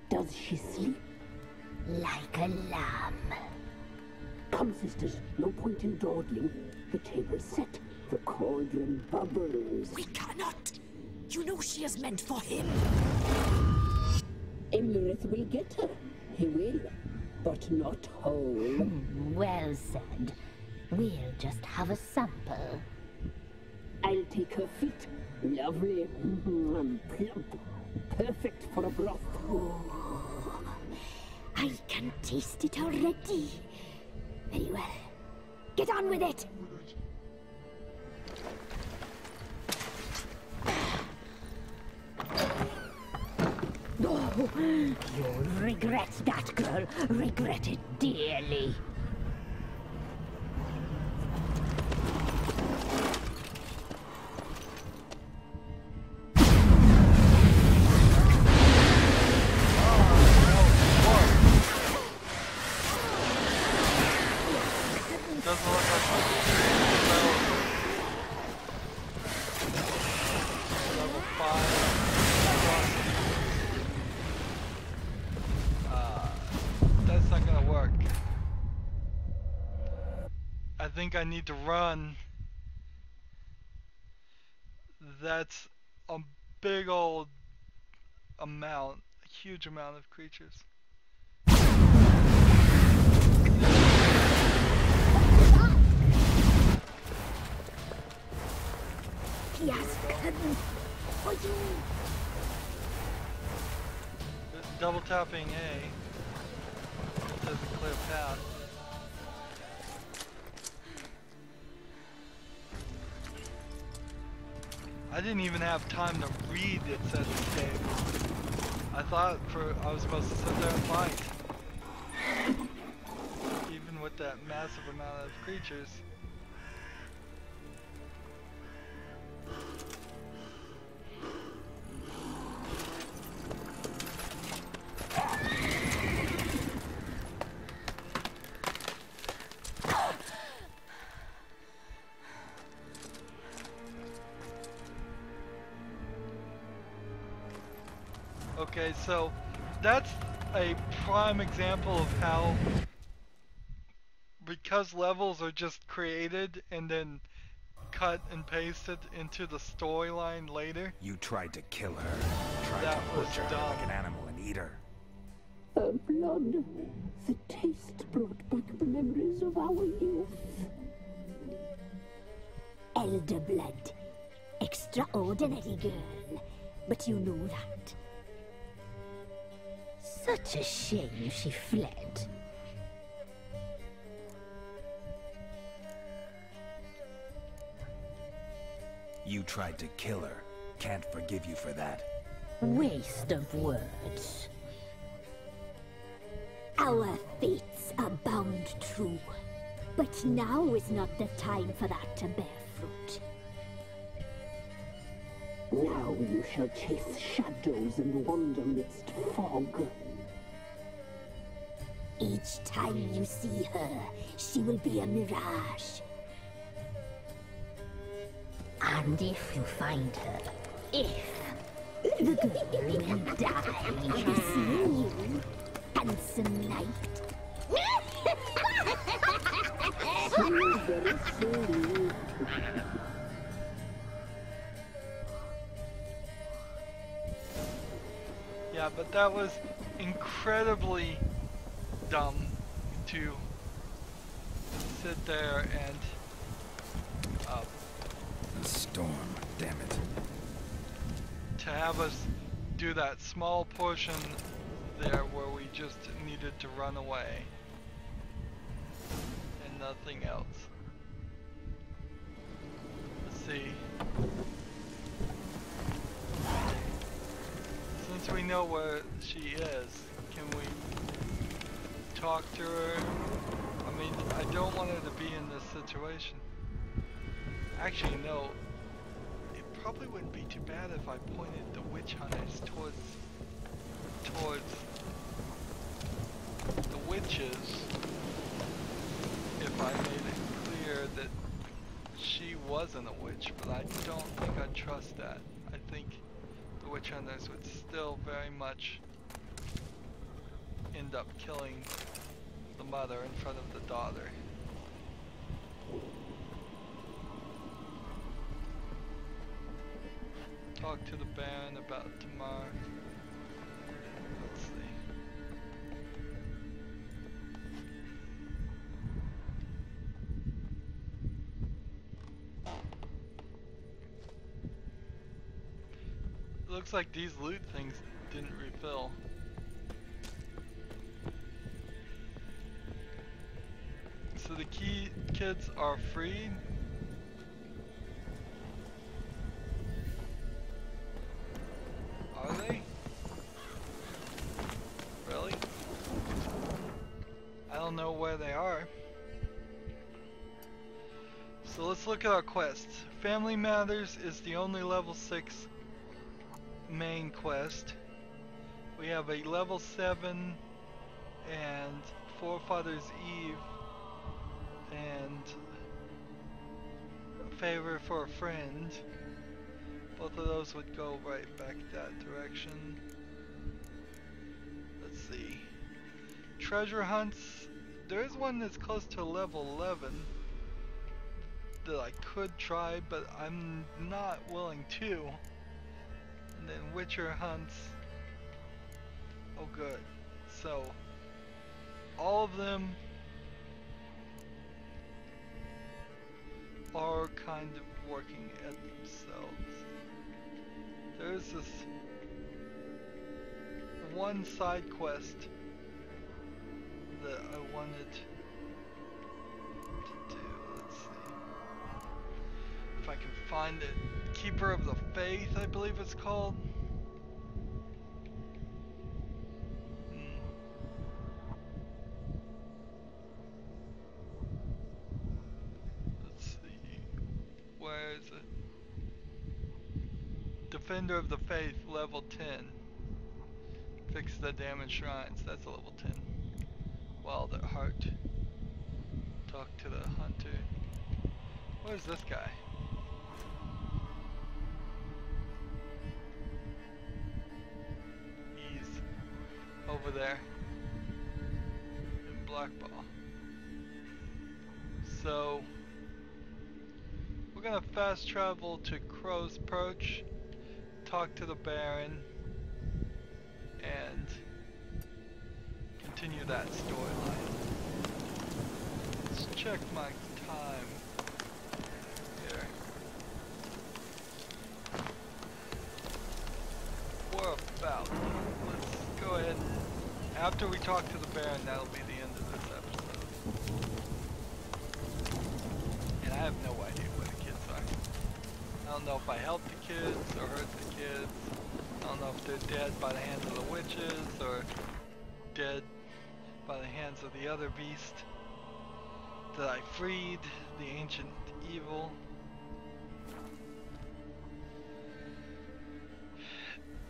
Does she sleep? Like a lamb. Come, sisters, no point in dawdling. The table's set. The cauldron bubbles. We cannot. You know she is meant for him. Imlerith will get her. He will. But not whole. Well said. We'll just have a sample. I'll take her feet. Lovely. And plump. Perfect for a broth. Oh, I can taste it already. Very well. Get on with it. Oh, you'll regret that, girl. Regret it dearly. Doesn't look like level 5. That's not gonna work. I think I need to run. That's a big old amount, a huge amount of creatures. Yes, cousin. For you. Double tapping A says a clear path. I didn't even have time to read it said escape. I thought I was supposed to sit there and fight. Even with that massive amount of creatures. Okay, so that's a prime example of how, because levels are just created and then cut and pasted into the storyline later. You tried to kill her. Tried That to was butcher her dumb. like an animal and eat her. Her blood. The taste brought back memories of our youth. Elder blood. Extraordinary girl. But you know that. Such a shame she fled. You tried to kill her. Can't forgive you for that. Waste of words. Our fates are bound true. But now is not the time for that to bear fruit. Now you shall chase shadows and wander midst fog. Each time you see her, she will be a mirage. And if you find her, the girl will die this you, handsome knight. Yeah, but that was incredibly dumb to sit there and The storm, damn it. to have us do that small portion there where we just needed to run away. And nothing else. Let's see. Since we know where she is, can we talk to her? I mean, I don't want her to be in this situation. Actually, no. It probably wouldn't be too bad if I pointed the witch hunters towards the witches. If I made it clear that she wasn't a witch, but I don't think I'd trust that. I think the witch hunters would still very much end up killing the mother in front of the daughter. Talk to the Baron about Tamar. Let's see. It looks like these loot things didn't refill. So the key kids are freed. Are they? Really? I don't know where they are. So let's look at our quests. Family Matters is the only level 6 main quest. We have a level 7 and Forefathers Eve and a favor for a friend. Both of those would go right back that direction. Let's see. Treasure hunts. There is one that's close to level 11 that I could try, but I'm not willing to. And then Witcher hunts. Oh good. So all of them are kind of working at themselves. There's this one side quest that I wanted to do. Let's see if I can find it. Keeper of the Faith, I believe it's called. Where is it? Defender of the Faith, level 10. Fix the damaged shrines, that's a level 10. Wild at Heart. Talk to the hunter. Where's this guy? He's over there in Blackball. So we're gonna fast travel to Crow's Perch, talk to the Baron, and continue that storyline. Let's check my time here. We're about. Let's go ahead. After we talk to the Baron, that'll be the end of this episode. And I have no idea where the kids are. I don't know if I helped the kids or hurt the kids. I don't know if they're dead by the hands of the witches or dead by the hands of the other beast that I freed, the ancient evil.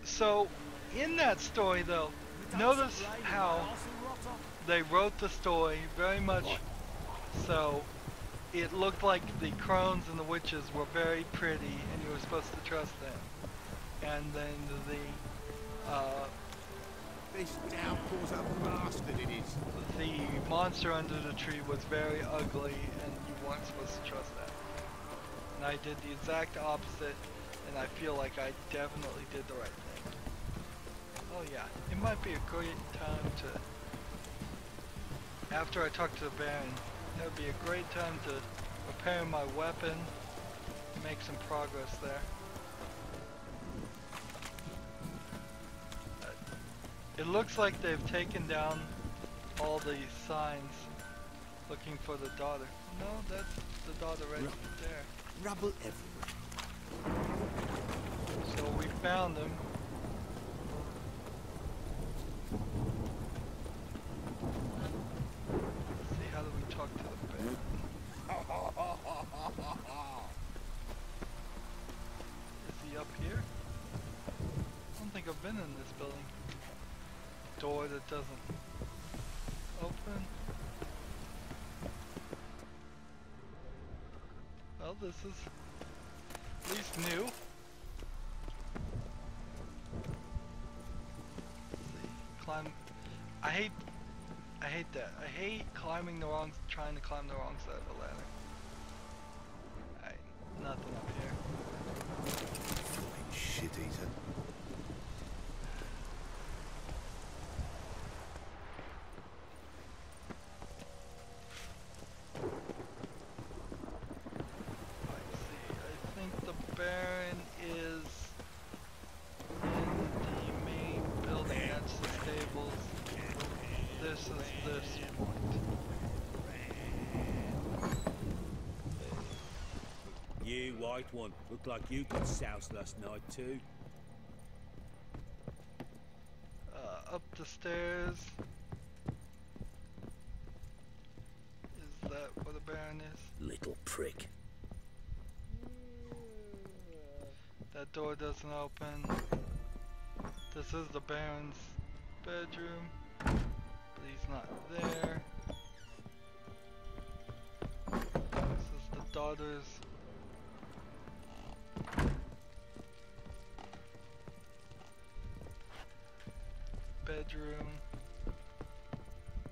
So, in that story though, notice how they wrote the story very much so it looked like the crones and the witches were very pretty and you were supposed to trust them. And then This downpour's a bastard, it is. the monster under the tree was very ugly and you weren't supposed to trust that. And I did the exact opposite and I feel like I definitely did the right thing. Oh yeah, it might be a great time to, after I talk to the Baron, that would be a great time to repair my weapon, make some progress there. It looks like they've taken down all the signs looking for the daughter. No, that's the daughter right there. Rubble everywhere. So we found him. Let's see, how do we talk to the bear? Is he up here? I don't think I've been in this building. Door that doesn't open. Well, this is at least new. Let's see. Climb. I hate that. I hate climbing the wrong, trying to climb the wrong side of the ladder. Alright, nothing up here. Flying shit eater. Baron is in the main building. That's the stables. This is this point. You white one, look like you got soused last night too. Up the stairs. Is that where the Baron is? Little prick. That door doesn't open. This is the Baron's bedroom, but he's not there. This is the daughter's bedroom,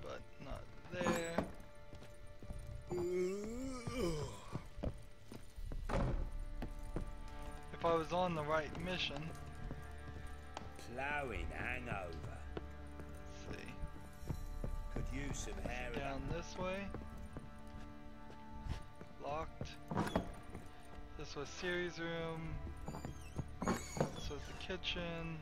but not there. If I was on the right mission. Plowing hangover. Let's see. Could use some hair. Down this way. Locked. This was Siri's room. This was the kitchen.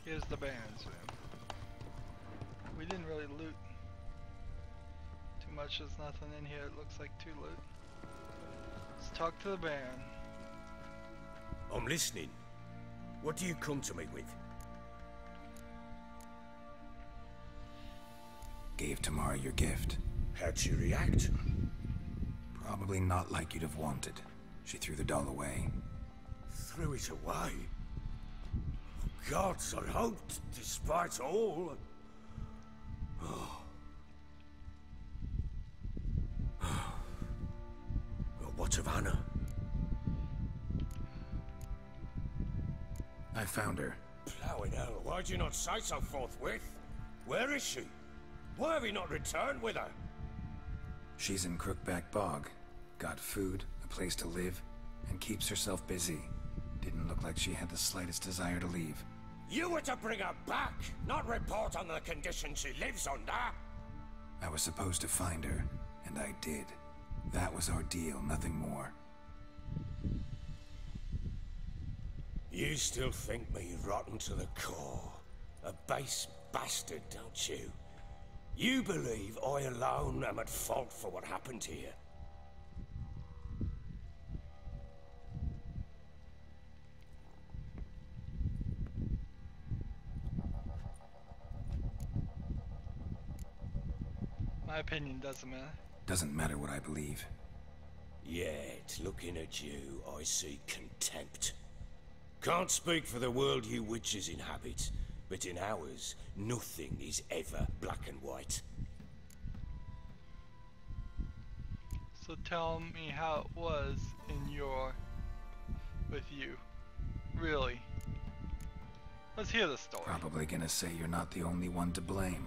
Here's the Baron's room. We didn't really loot too much. There's nothing in here. It looks like to loot. Let's talk to the Baron. I'm listening. What do you come to me with? Gave Tamara your gift. How'd she react? Probably not like you'd have wanted. She threw the doll away. Threw it away? Gods, I hoped, despite all. Oh. Well, what of Anna? I found her. Plowing hell, why'd you not say so forthwith? Where is she? Why have you not returned with her? She's in Crookback Bog. Got food, a place to live, and keeps herself busy. Didn't look like she had the slightest desire to leave. You were to bring her back, not report on the conditions she lives under. I was supposed to find her, and I did. That was our deal, nothing more. You still think me rotten to the core. A base bastard, don't you? You believe I alone am at fault for what happened here. My opinion doesn't matter. Doesn't matter what I believe. Yet, looking at you, I see contempt. Can't speak for the world you witches inhabit, but in ours, nothing is ever black and white. So tell me how it was with you. Really. Let's hear the story. Probably gonna say you're not the only one to blame.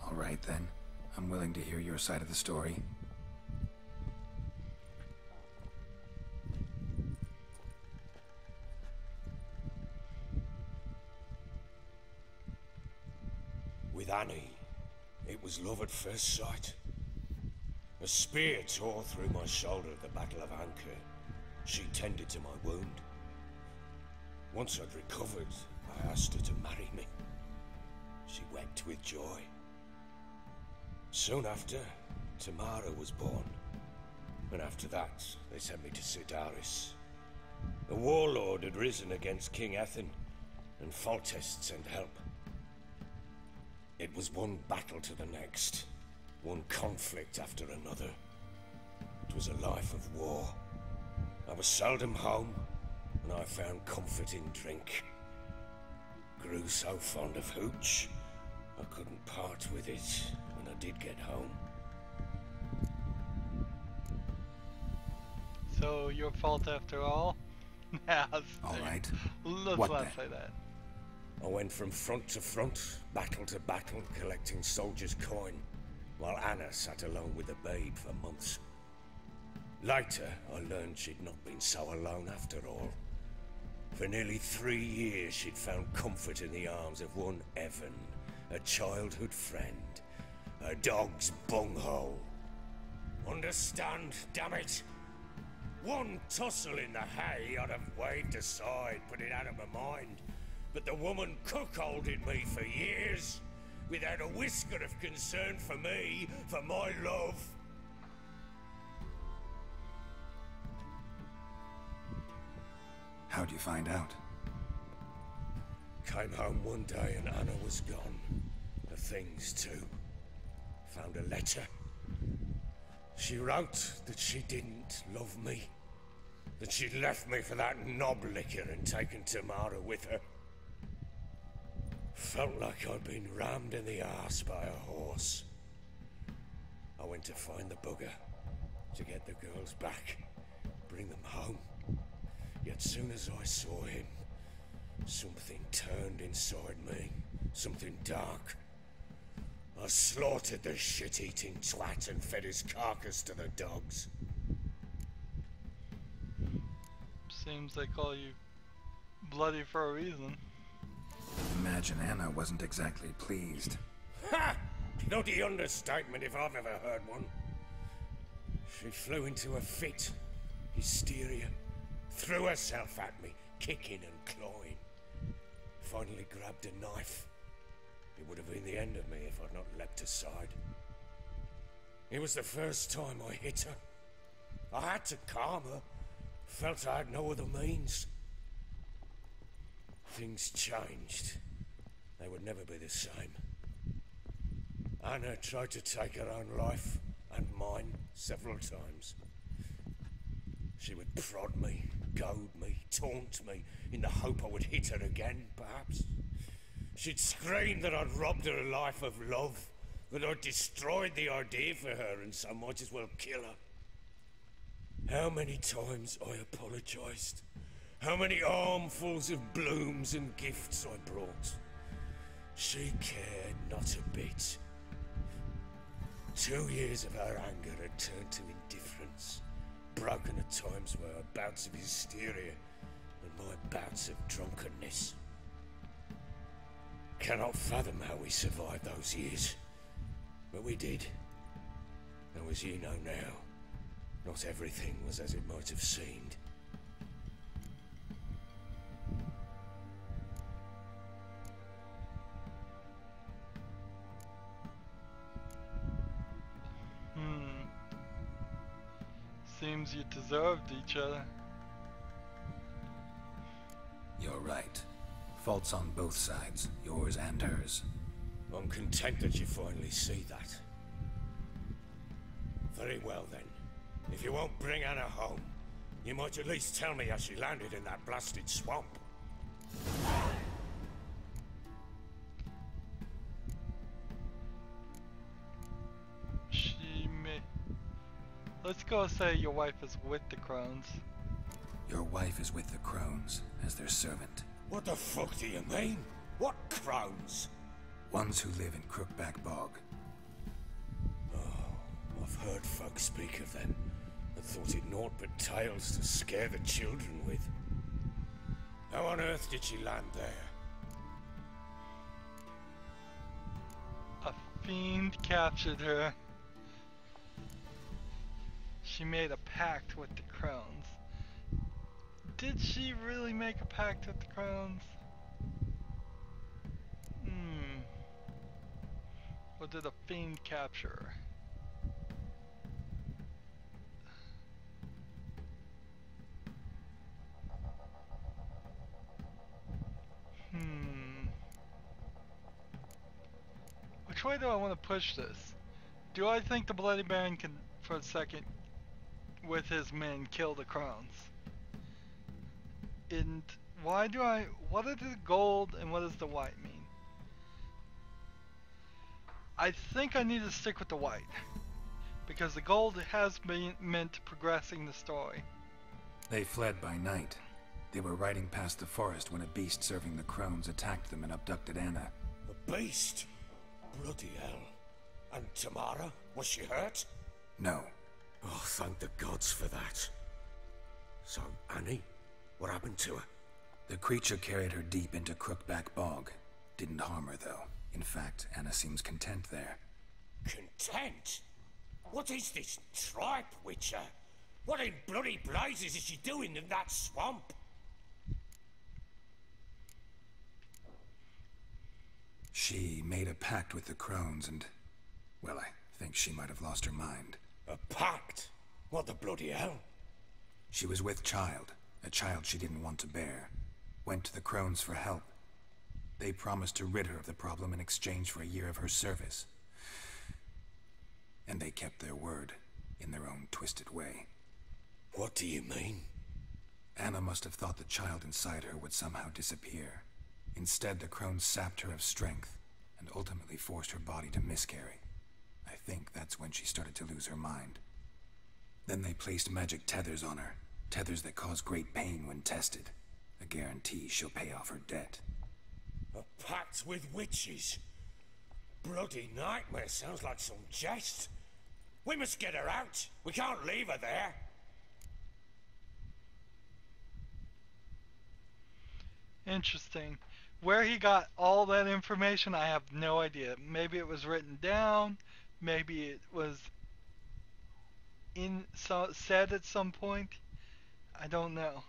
Alright then. I'm willing to hear your side of the story. With Annie, it was love at first sight. A spear tore through my shoulder at the Battle of Anchor. She tended to my wound. Once I'd recovered, I asked her to marry me. She wept with joy. Soon after, Tamara was born. And after that, they sent me to Sidaris. A warlord had risen against King Ethan, and Foltest sent help. It was one battle to the next, one conflict after another. It was a life of war. I was seldom home, and I found comfort in drink. Grew so fond of hooch, I couldn't part with it when I did get home. So, your fault after all? Nah, Alright. Let's What not then? say that. I went from front to front, battle to battle, collecting soldiers' coin, while Anna sat alone with the babe for months. Later, I learned she'd not been so alone after all. For nearly 3 years, she'd found comfort in the arms of one Evan, a childhood friend, a dog's bunghole. Understand, damn it? One tussle in the hay I'd have waved aside, put it out of my mind. But the woman cuckolded me for years, without a whisker of concern for me, for my love. How'd you find out? Came home one day and Anna was gone. The things too. Found a letter. She wrote that she didn't love me. That she'd left me for that knob licker and taken Tamara with her. Felt like I'd been rammed in the arse by a horse. I went to find the bugger, to get the girls back, bring them home. Yet soon as I saw him, something turned inside me, something dark. I slaughtered the shit-eating twat and fed his carcass to the dogs. Seems they call you bloody for a reason. Imagine Anna wasn't exactly pleased. Ha! Bloody understatement if I've ever heard one. She flew into a fit, hysteria, threw herself at me, kicking and clawing. Finally grabbed a knife. It would have been the end of me if I'd not leapt aside. It was the first time I hit her. I had to calm her. Felt I had no other means. Things changed. They would never be the same. Anna tried to take her own life, and mine, several times. She would prod me, goad me, taunt me, in the hope I would hit her again, perhaps. She'd scream that I'd robbed her life of love, that I'd destroyed the idea for her, and so might as well kill her. How many times I apologized. How many armfuls of blooms and gifts I brought. She cared not a bit. 2 years of her anger had turned to indifference, broken at times by her bouts of hysteria and my bouts of drunkenness. Cannot fathom how we survived those years, but we did. Though as you know now, not everything was as it might have seemed. Seems you deserved each other. You're right. Faults on both sides, yours and hers. I'm content that you finally see that. Very well then. If you won't bring Anna home, you might at least tell me how she landed in that blasted swamp. She may... Let's go say your wife is with the Crones. Your wife is with the Crones as their servant. What the fuck do you mean? What Crones? Ones who live in Crookback Bog. Oh, I've heard folk speak of them, and thought it naught but tales to scare the children with. How on earth did she land there? A fiend captured her. She made a pact with the crones. Did she really make a pact with the crones? Or did a fiend capture her? Which way do I want to push this? Do I think the Bloody Baron can, for a second, with his men, kill the crones? And why do I... What does the gold and what does the white mean? I think I need to stick with the white. Because the gold has been meant progressing the story. They fled by night. They were riding past the forest when a beast serving the crones attacked them and abducted Anna. A beast? Bloody hell. And Tamara? Was she hurt? No. Oh, thank the gods for that. So, Annie? What happened to her? The creature carried her deep into Crookback Bog. Didn't harm her, though. In fact, Anna seems content there. Content? What is this tripe, Witcher? What in bloody blazes is she doing in that swamp? She made a pact with the crones and... well, I think she might have lost her mind. A pact? What the bloody hell? She was with child, a child she didn't want to bear. Went to the crones for help. They promised to rid her of the problem in exchange for a year of her service. And they kept their word, in their own twisted way. What do you mean? Anna must have thought the child inside her would somehow disappear. Instead, the crones sapped her of strength, and ultimately forced her body to miscarry. I think that's when she started to lose her mind. Then they placed magic tethers on her, tethers that cause great pain when tested. A guarantee she'll pay off her debt. A pact with witches? Bloody nightmare, sounds like some jest. We must get her out. We can't leave her there. Interesting. Where he got all that information, I have no idea. Maybe it was written down. Maybe it was said at some point. I don't know.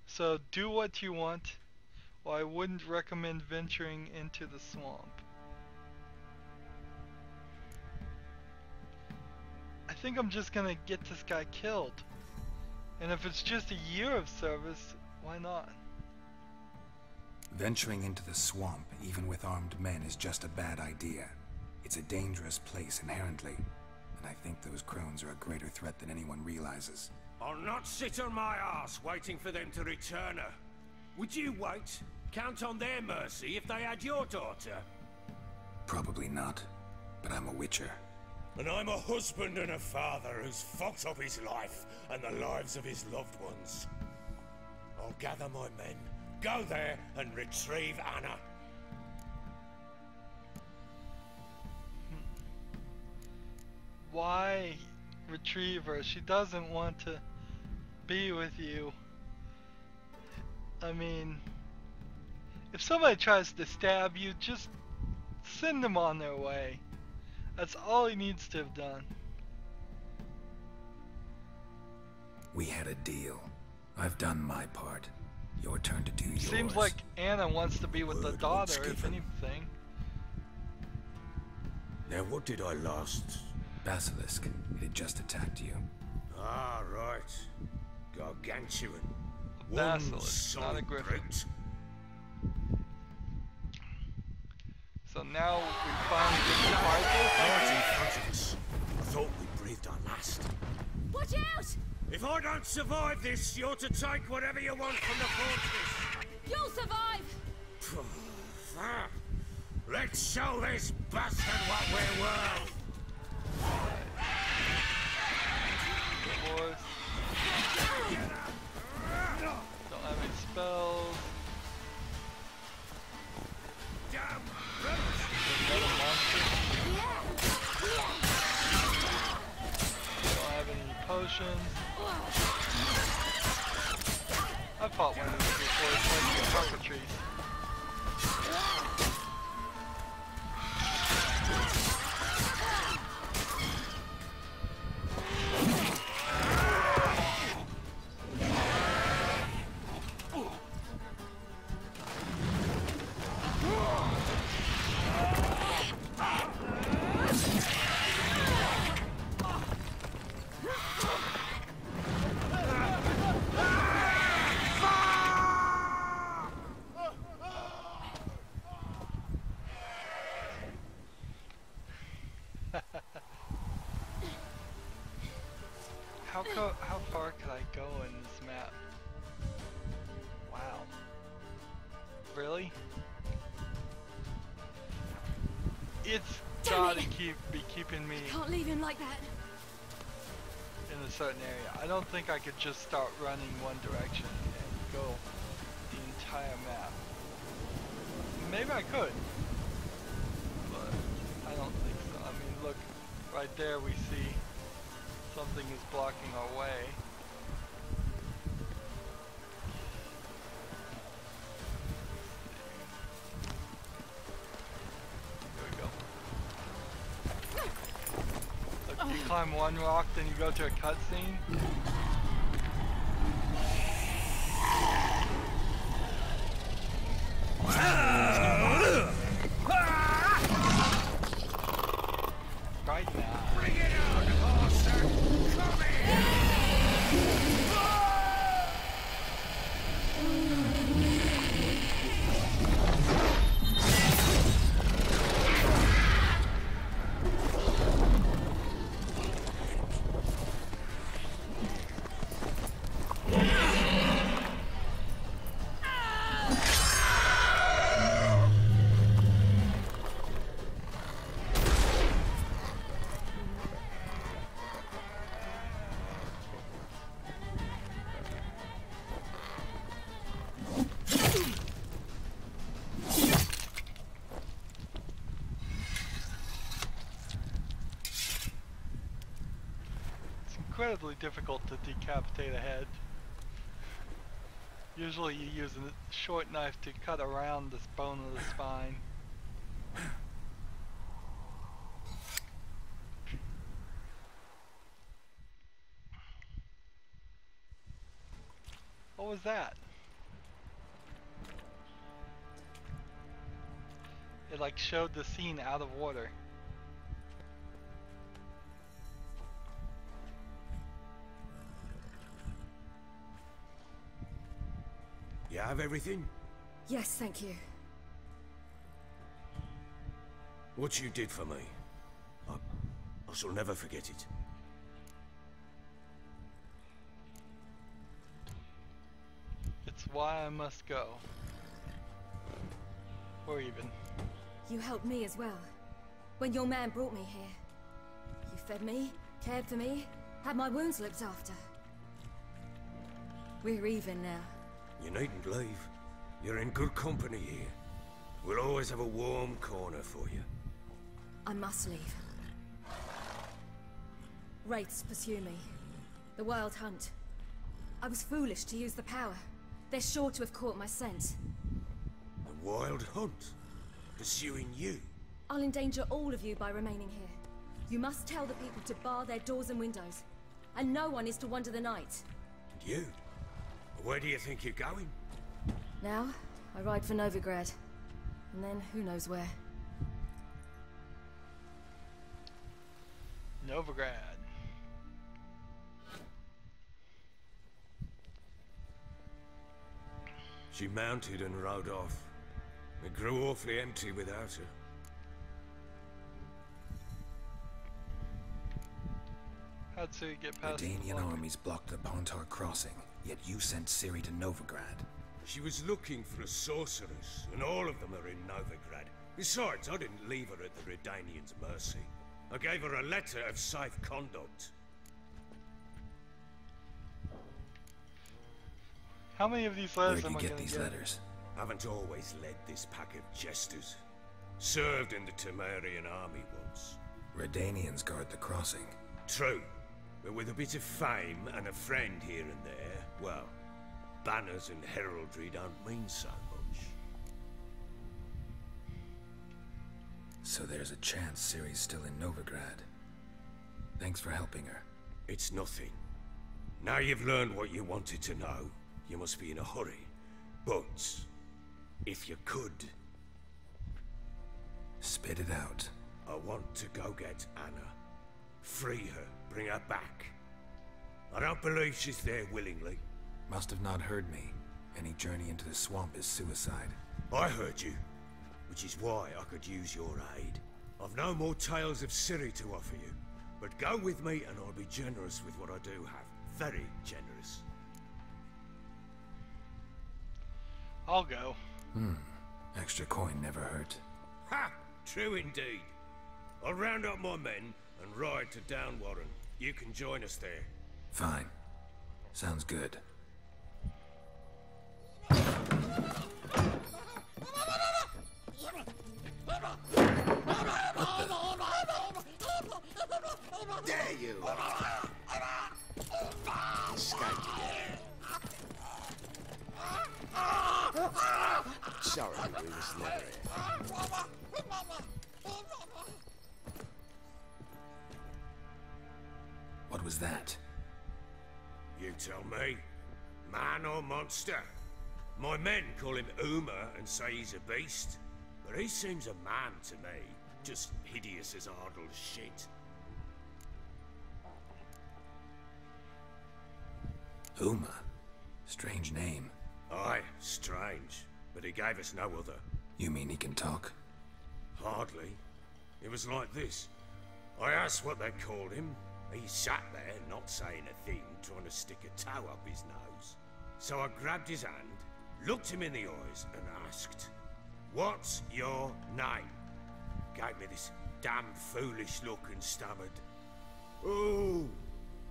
So do what you want. Well, I wouldn't recommend venturing into the swamp. I think I'm just gonna get this guy killed. And if it's just a year of service, why not? Venturing into the swamp, even with armed men, is just a bad idea. It's a dangerous place inherently, and I think those crones are a greater threat than anyone realizes. I'll not sit on my ass waiting for them to return her. Would you wait? Count on their mercy if they had your daughter? Probably not, but I'm a witcher. And I'm a husband and a father who's fucked up his life and the lives of his loved ones. I'll gather my men, go there and retrieve Anna. Why retrieve her? She doesn't want to be with you. I mean, if somebody tries to stab you, just send them on their way. That's all he needs to have done. We had a deal. I've done my part. Your turn to do yours. Seems like Anna wants to be with the daughter, if anything. Now what did I last... Basilisk. It had just attacked you. Ah, right. Gargantuan. A basilisk, not a griffin. Brute. So now we finally get the Right in front of us. I thought we breathed our last. Watch out! If I don't survive this, you're to take whatever you want from the fortress. You'll survive! Let's show this bastard what we're worth. Don't have any spells. Damn Another monster. Don't have any potions. I've fought one of these before. It's like the cockatrice. How far could I go in this map? Wow. Really? It's gotta be keeping me Can't leave him like that. in a certain area. I don't think I could just start running one direction and go the entire map. Maybe I could, but I don't think so. I mean, look, right there we see something is blocking our way. You climb one rock, then you go to a cutscene. Right now. Bring it out, monster! Come incredibly difficult to decapitate a head. Usually you use a short knife to cut around this bone of the spine. What was that? It like showed the scene out of order. You have everything? Yes, thank you. What you did for me, I shall never forget it. It's why I must go. Or even. You helped me as well. When your man brought me here. You fed me, cared for me, had my wounds looked after. We're even now. You needn't leave. You're in good company here. We'll always have a warm corner for you. I must leave. Wraiths pursue me. The Wild Hunt. I was foolish to use the power. They're sure to have caught my scent. The Wild Hunt? Pursuing you? I'll endanger all of you by remaining here. You must tell the people to bar their doors and windows. And no one is to wander the night. And you? Where do you think you're going? Now, I ride for Novigrad. And then, who knows where. Novigrad. She mounted and rode off. It grew awfully empty without her. How'd Ciri get past Redanian armies blocked the Pontar crossing, yet you sent Ciri to Novigrad. She was looking for a sorceress, and all of them are in Novigrad. Besides, I didn't leave her at the Redanians' mercy. I gave her a letter of safe conduct. How many of these letters am I gonna get? These letters? Haven't always led this pack of jesters. Served in the Temerian army once. Redanians guard the crossing. True, but with a bit of fame and a friend here and there, well, banners and heraldry don't mean so much. So there's a chance Ciri's still in Novigrad. Thanks for helping her. It's nothing. Now you've learned what you wanted to know, you must be in a hurry. But, if you could... Spit it out. I want to go get Anna. Free her, bring her back. I don't believe she's there willingly. Must have not heard me. Any journey into the swamp is suicide. I heard you, which is why I could use your aid. I've no more tales of Ciri to offer you, but go with me and I'll be generous with what I do have. Very generous. I'll go. Extra coin never hurt. Ha! True indeed. I'll round up my men and ride to Downwarren. You can join us there. Fine. Sounds good. There you are. Escaped again. Sorry, we was never here. What was that? You tell me. Man or monster? My men call him Uma and say he's a beast. But he seems a man to me. Just hideous as Ardle's shit. Uma? Strange name. Aye, strange. But he gave us no other. You mean he can talk? Hardly. It was like this. I asked what they called him. He sat there, not saying a thing, trying to stick a toe up his nose. So I grabbed his hand, looked him in the eyes, and asked, "What's your name?" Gave me this damn foolish look and stammered, "Oh,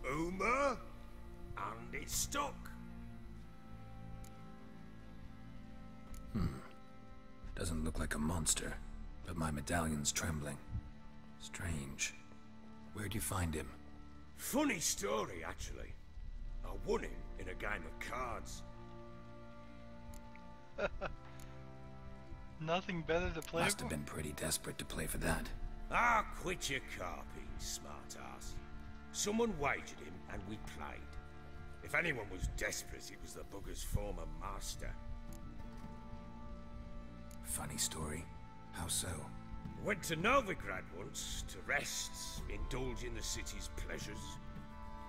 Uma?" And it stuck. Doesn't look like a monster, but my medallion's trembling. Strange. Where'd you find him? Funny story, actually. I won him in a game of cards. Nothing better to play Must for? have been pretty desperate to play for that. Ah, quit your carping, smart-ass. Someone wagered him, and we played. If anyone was desperate, it was the bugger's former master. Funny story. How so? Went to Novigrad once, to rest, indulge in the city's pleasures.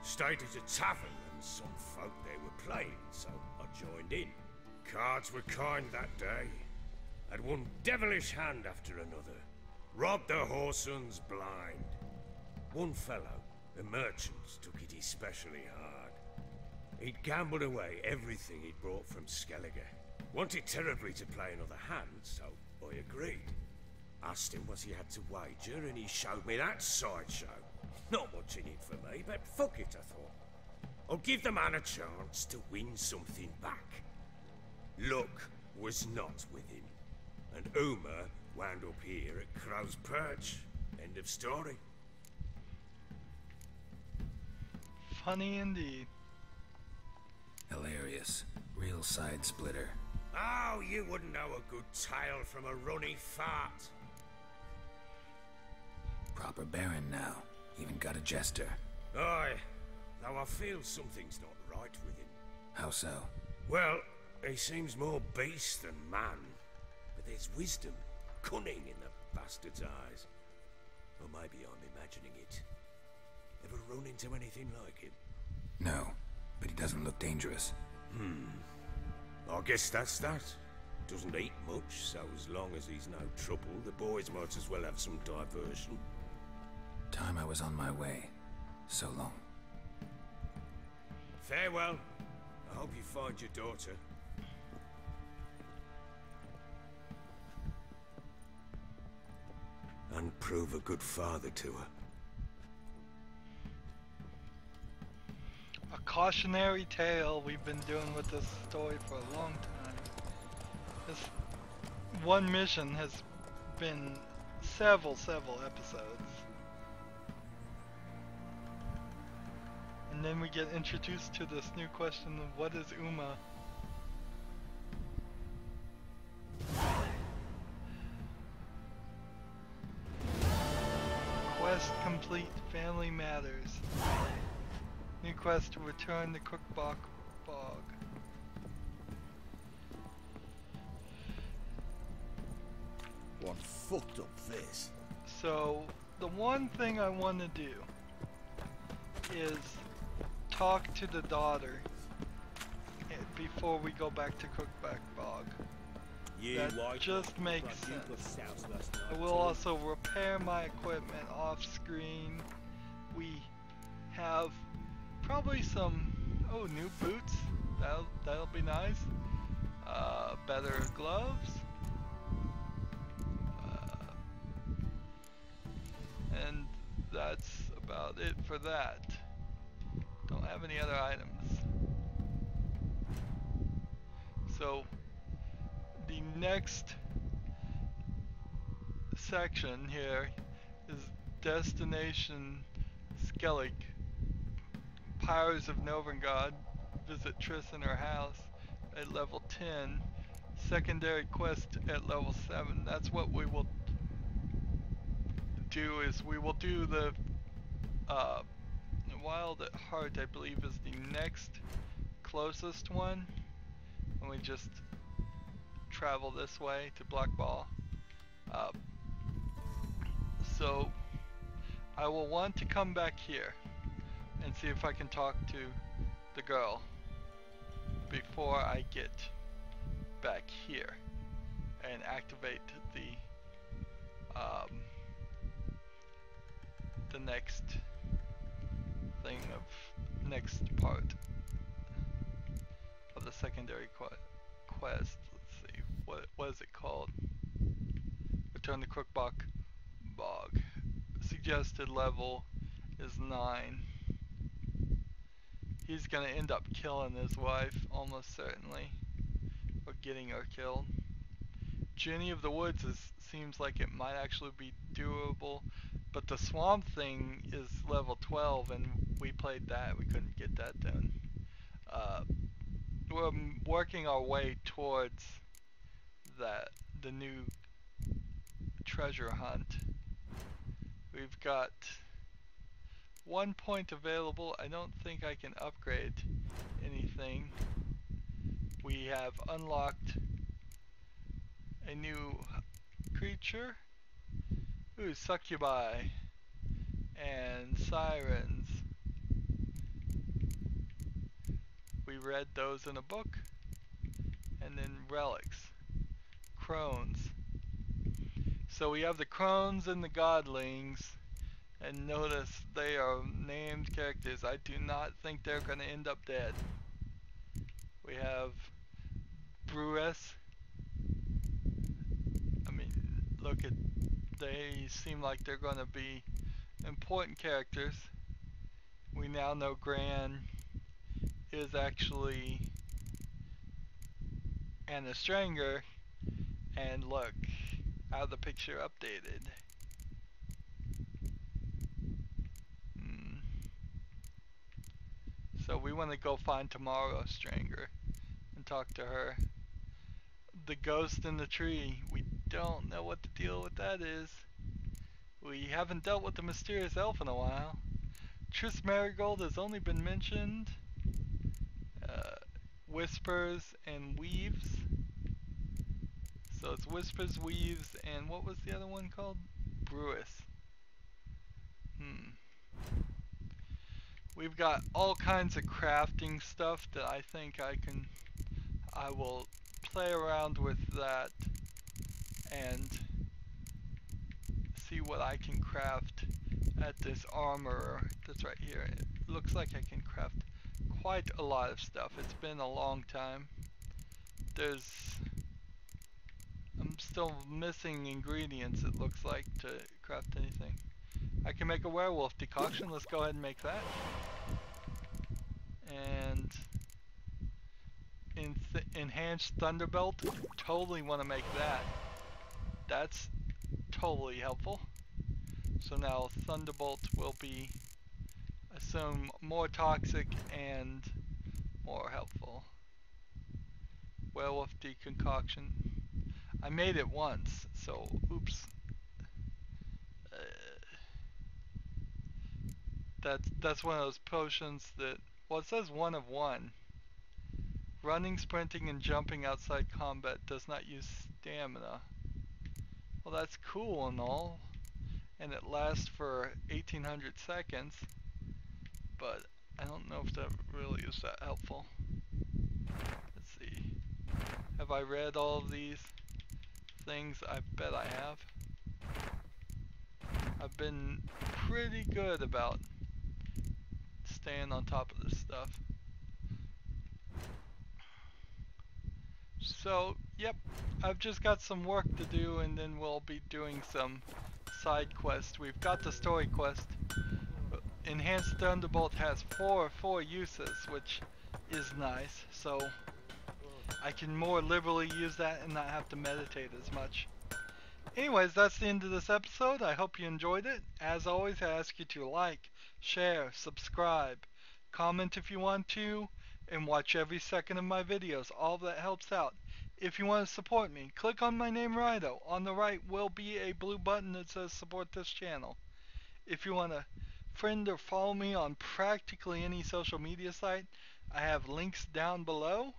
Stayed at a tavern, and some folk there were playing, so I joined in. Cards were kind that day. Had one devilish hand after another. Robbed the whoresons blind. One fellow, a merchant, took it especially hard. He'd gambled away everything he'd brought from Skellige. Wanted terribly to play another hand, so I agreed. Asked him what he had to wager, and he showed me that sideshow. Not much in it for me, but fuck it, I thought. I'll give the man a chance to win something back. Luck was not with him, and Uma wound up here at Crow's Perch. End of story. Funny indeed. Hilarious. Real side splitter. Oh, you wouldn't know a good tale from a runny fart. Proper baron now. Even got a jester. Aye, though I feel something's not right with him. How so? Well, he seems more beast than man. But there's wisdom, cunning in the bastard's eyes. Or maybe I'm imagining it. Ever run into anything like him? No, but he doesn't look dangerous. I guess that's that. Doesn't eat much, so as long as he's no trouble, the boys might as well have some diversion. Time I was on my way. So long. Farewell. I hope you find your daughter. And prove a good father to her. A cautionary tale we've been doing with this story for a long time. This one mission has been several episodes. And then we get introduced to this new question of what is Uma? Quest complete, family matters. New quest to return to Cookbog Bog. What fucked up this? So, the one thing I want to do is talk to the daughter before we go back to Cookback Bog. That just makes sense. I will also repair my equipment off screen. We have probably some, oh, new boots. That'll be nice. Better gloves. And that's about it for that. Don't have any other items. So the next section here is Destination Skellig. Pyres of Novigrad. Visit Triss in her house at level 10. Secondary quest at level 7. That's what we will do, is we will do the Wild at Heart, I believe, is the next closest one, and we just travel this way to Blackball. So I will want to come back here and see if I can talk to the girl before I get back here and activate the next thing of next part of the secondary quest. Let's see, what is it called? Return to Crookbog Bog. Suggested level is 9. He's gonna end up killing his wife, almost certainly, or getting her killed. Journey of the Woods seems like it might actually be doable, but the Swamp Thing is level 12, and we played that. We couldn't get that done. We're working our way towards the new treasure hunt. We've got 1 point available. I don't think I can upgrade anything. We have unlocked a new creature. Ooh, succubi and sirens. We read those in a book. And then relics. Crones. So we have the crones and the godlings. And notice they are named characters. I do not think they're going to end up dead. We have Brewess. I mean, look at, they seem like they're going to be important characters. We now know Gran is actually Anna Stranger. And look, how the picture updated. So we want to go find Tomorrow Stranger and talk to her. The ghost in the tree. We don't know what the deal with that is. We haven't dealt with the mysterious elf in a while. Triss Merigold has only been mentioned. Whispers and Weaves. So it's Whispers, Weaves, and what was the other one called? Brewess. We've got all kinds of crafting stuff that I think I will play around with that and see what I can craft at this armor that's right here. It looks like I can craft quite a lot of stuff. It's been a long time. I'm still missing ingredients, it looks like, to craft anything. I can make a werewolf decoction. Let's go ahead and make that. And enhanced Thunderbolt. Totally want to make that. That's totally helpful. So now Thunderbolt will be, assume, more toxic and more helpful. Werewolf deconcoction. I made it once, so oops. That's one of those potions that, well, it says 1 of 1. Running, sprinting, and jumping outside combat does not use stamina. Well, that's cool and all, and it lasts for 1800 seconds, but I don't know if that really is that helpful. Let's see. Have I read all of these things? I bet I have. I've been pretty good about staying on top of this stuff. So, yep, I've just got some work to do, and then we'll be doing some side quests. We've got the story quest. Enhanced Thunderbolt has four uses, which is nice, so I can more liberally use that and not have to meditate as much. Anyways, that's the end of this episode. I hope you enjoyed it. As always, I ask you to like, share, subscribe, comment if you want to, and watch every second of my videos. All of that helps out. If you want to support me, click on my name Rido. On the right will be a blue button that says support this channel. If you want to friend or follow me on practically any social media site, I have links down below.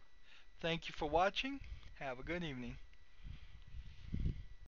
Thank you for watching. Have a good evening.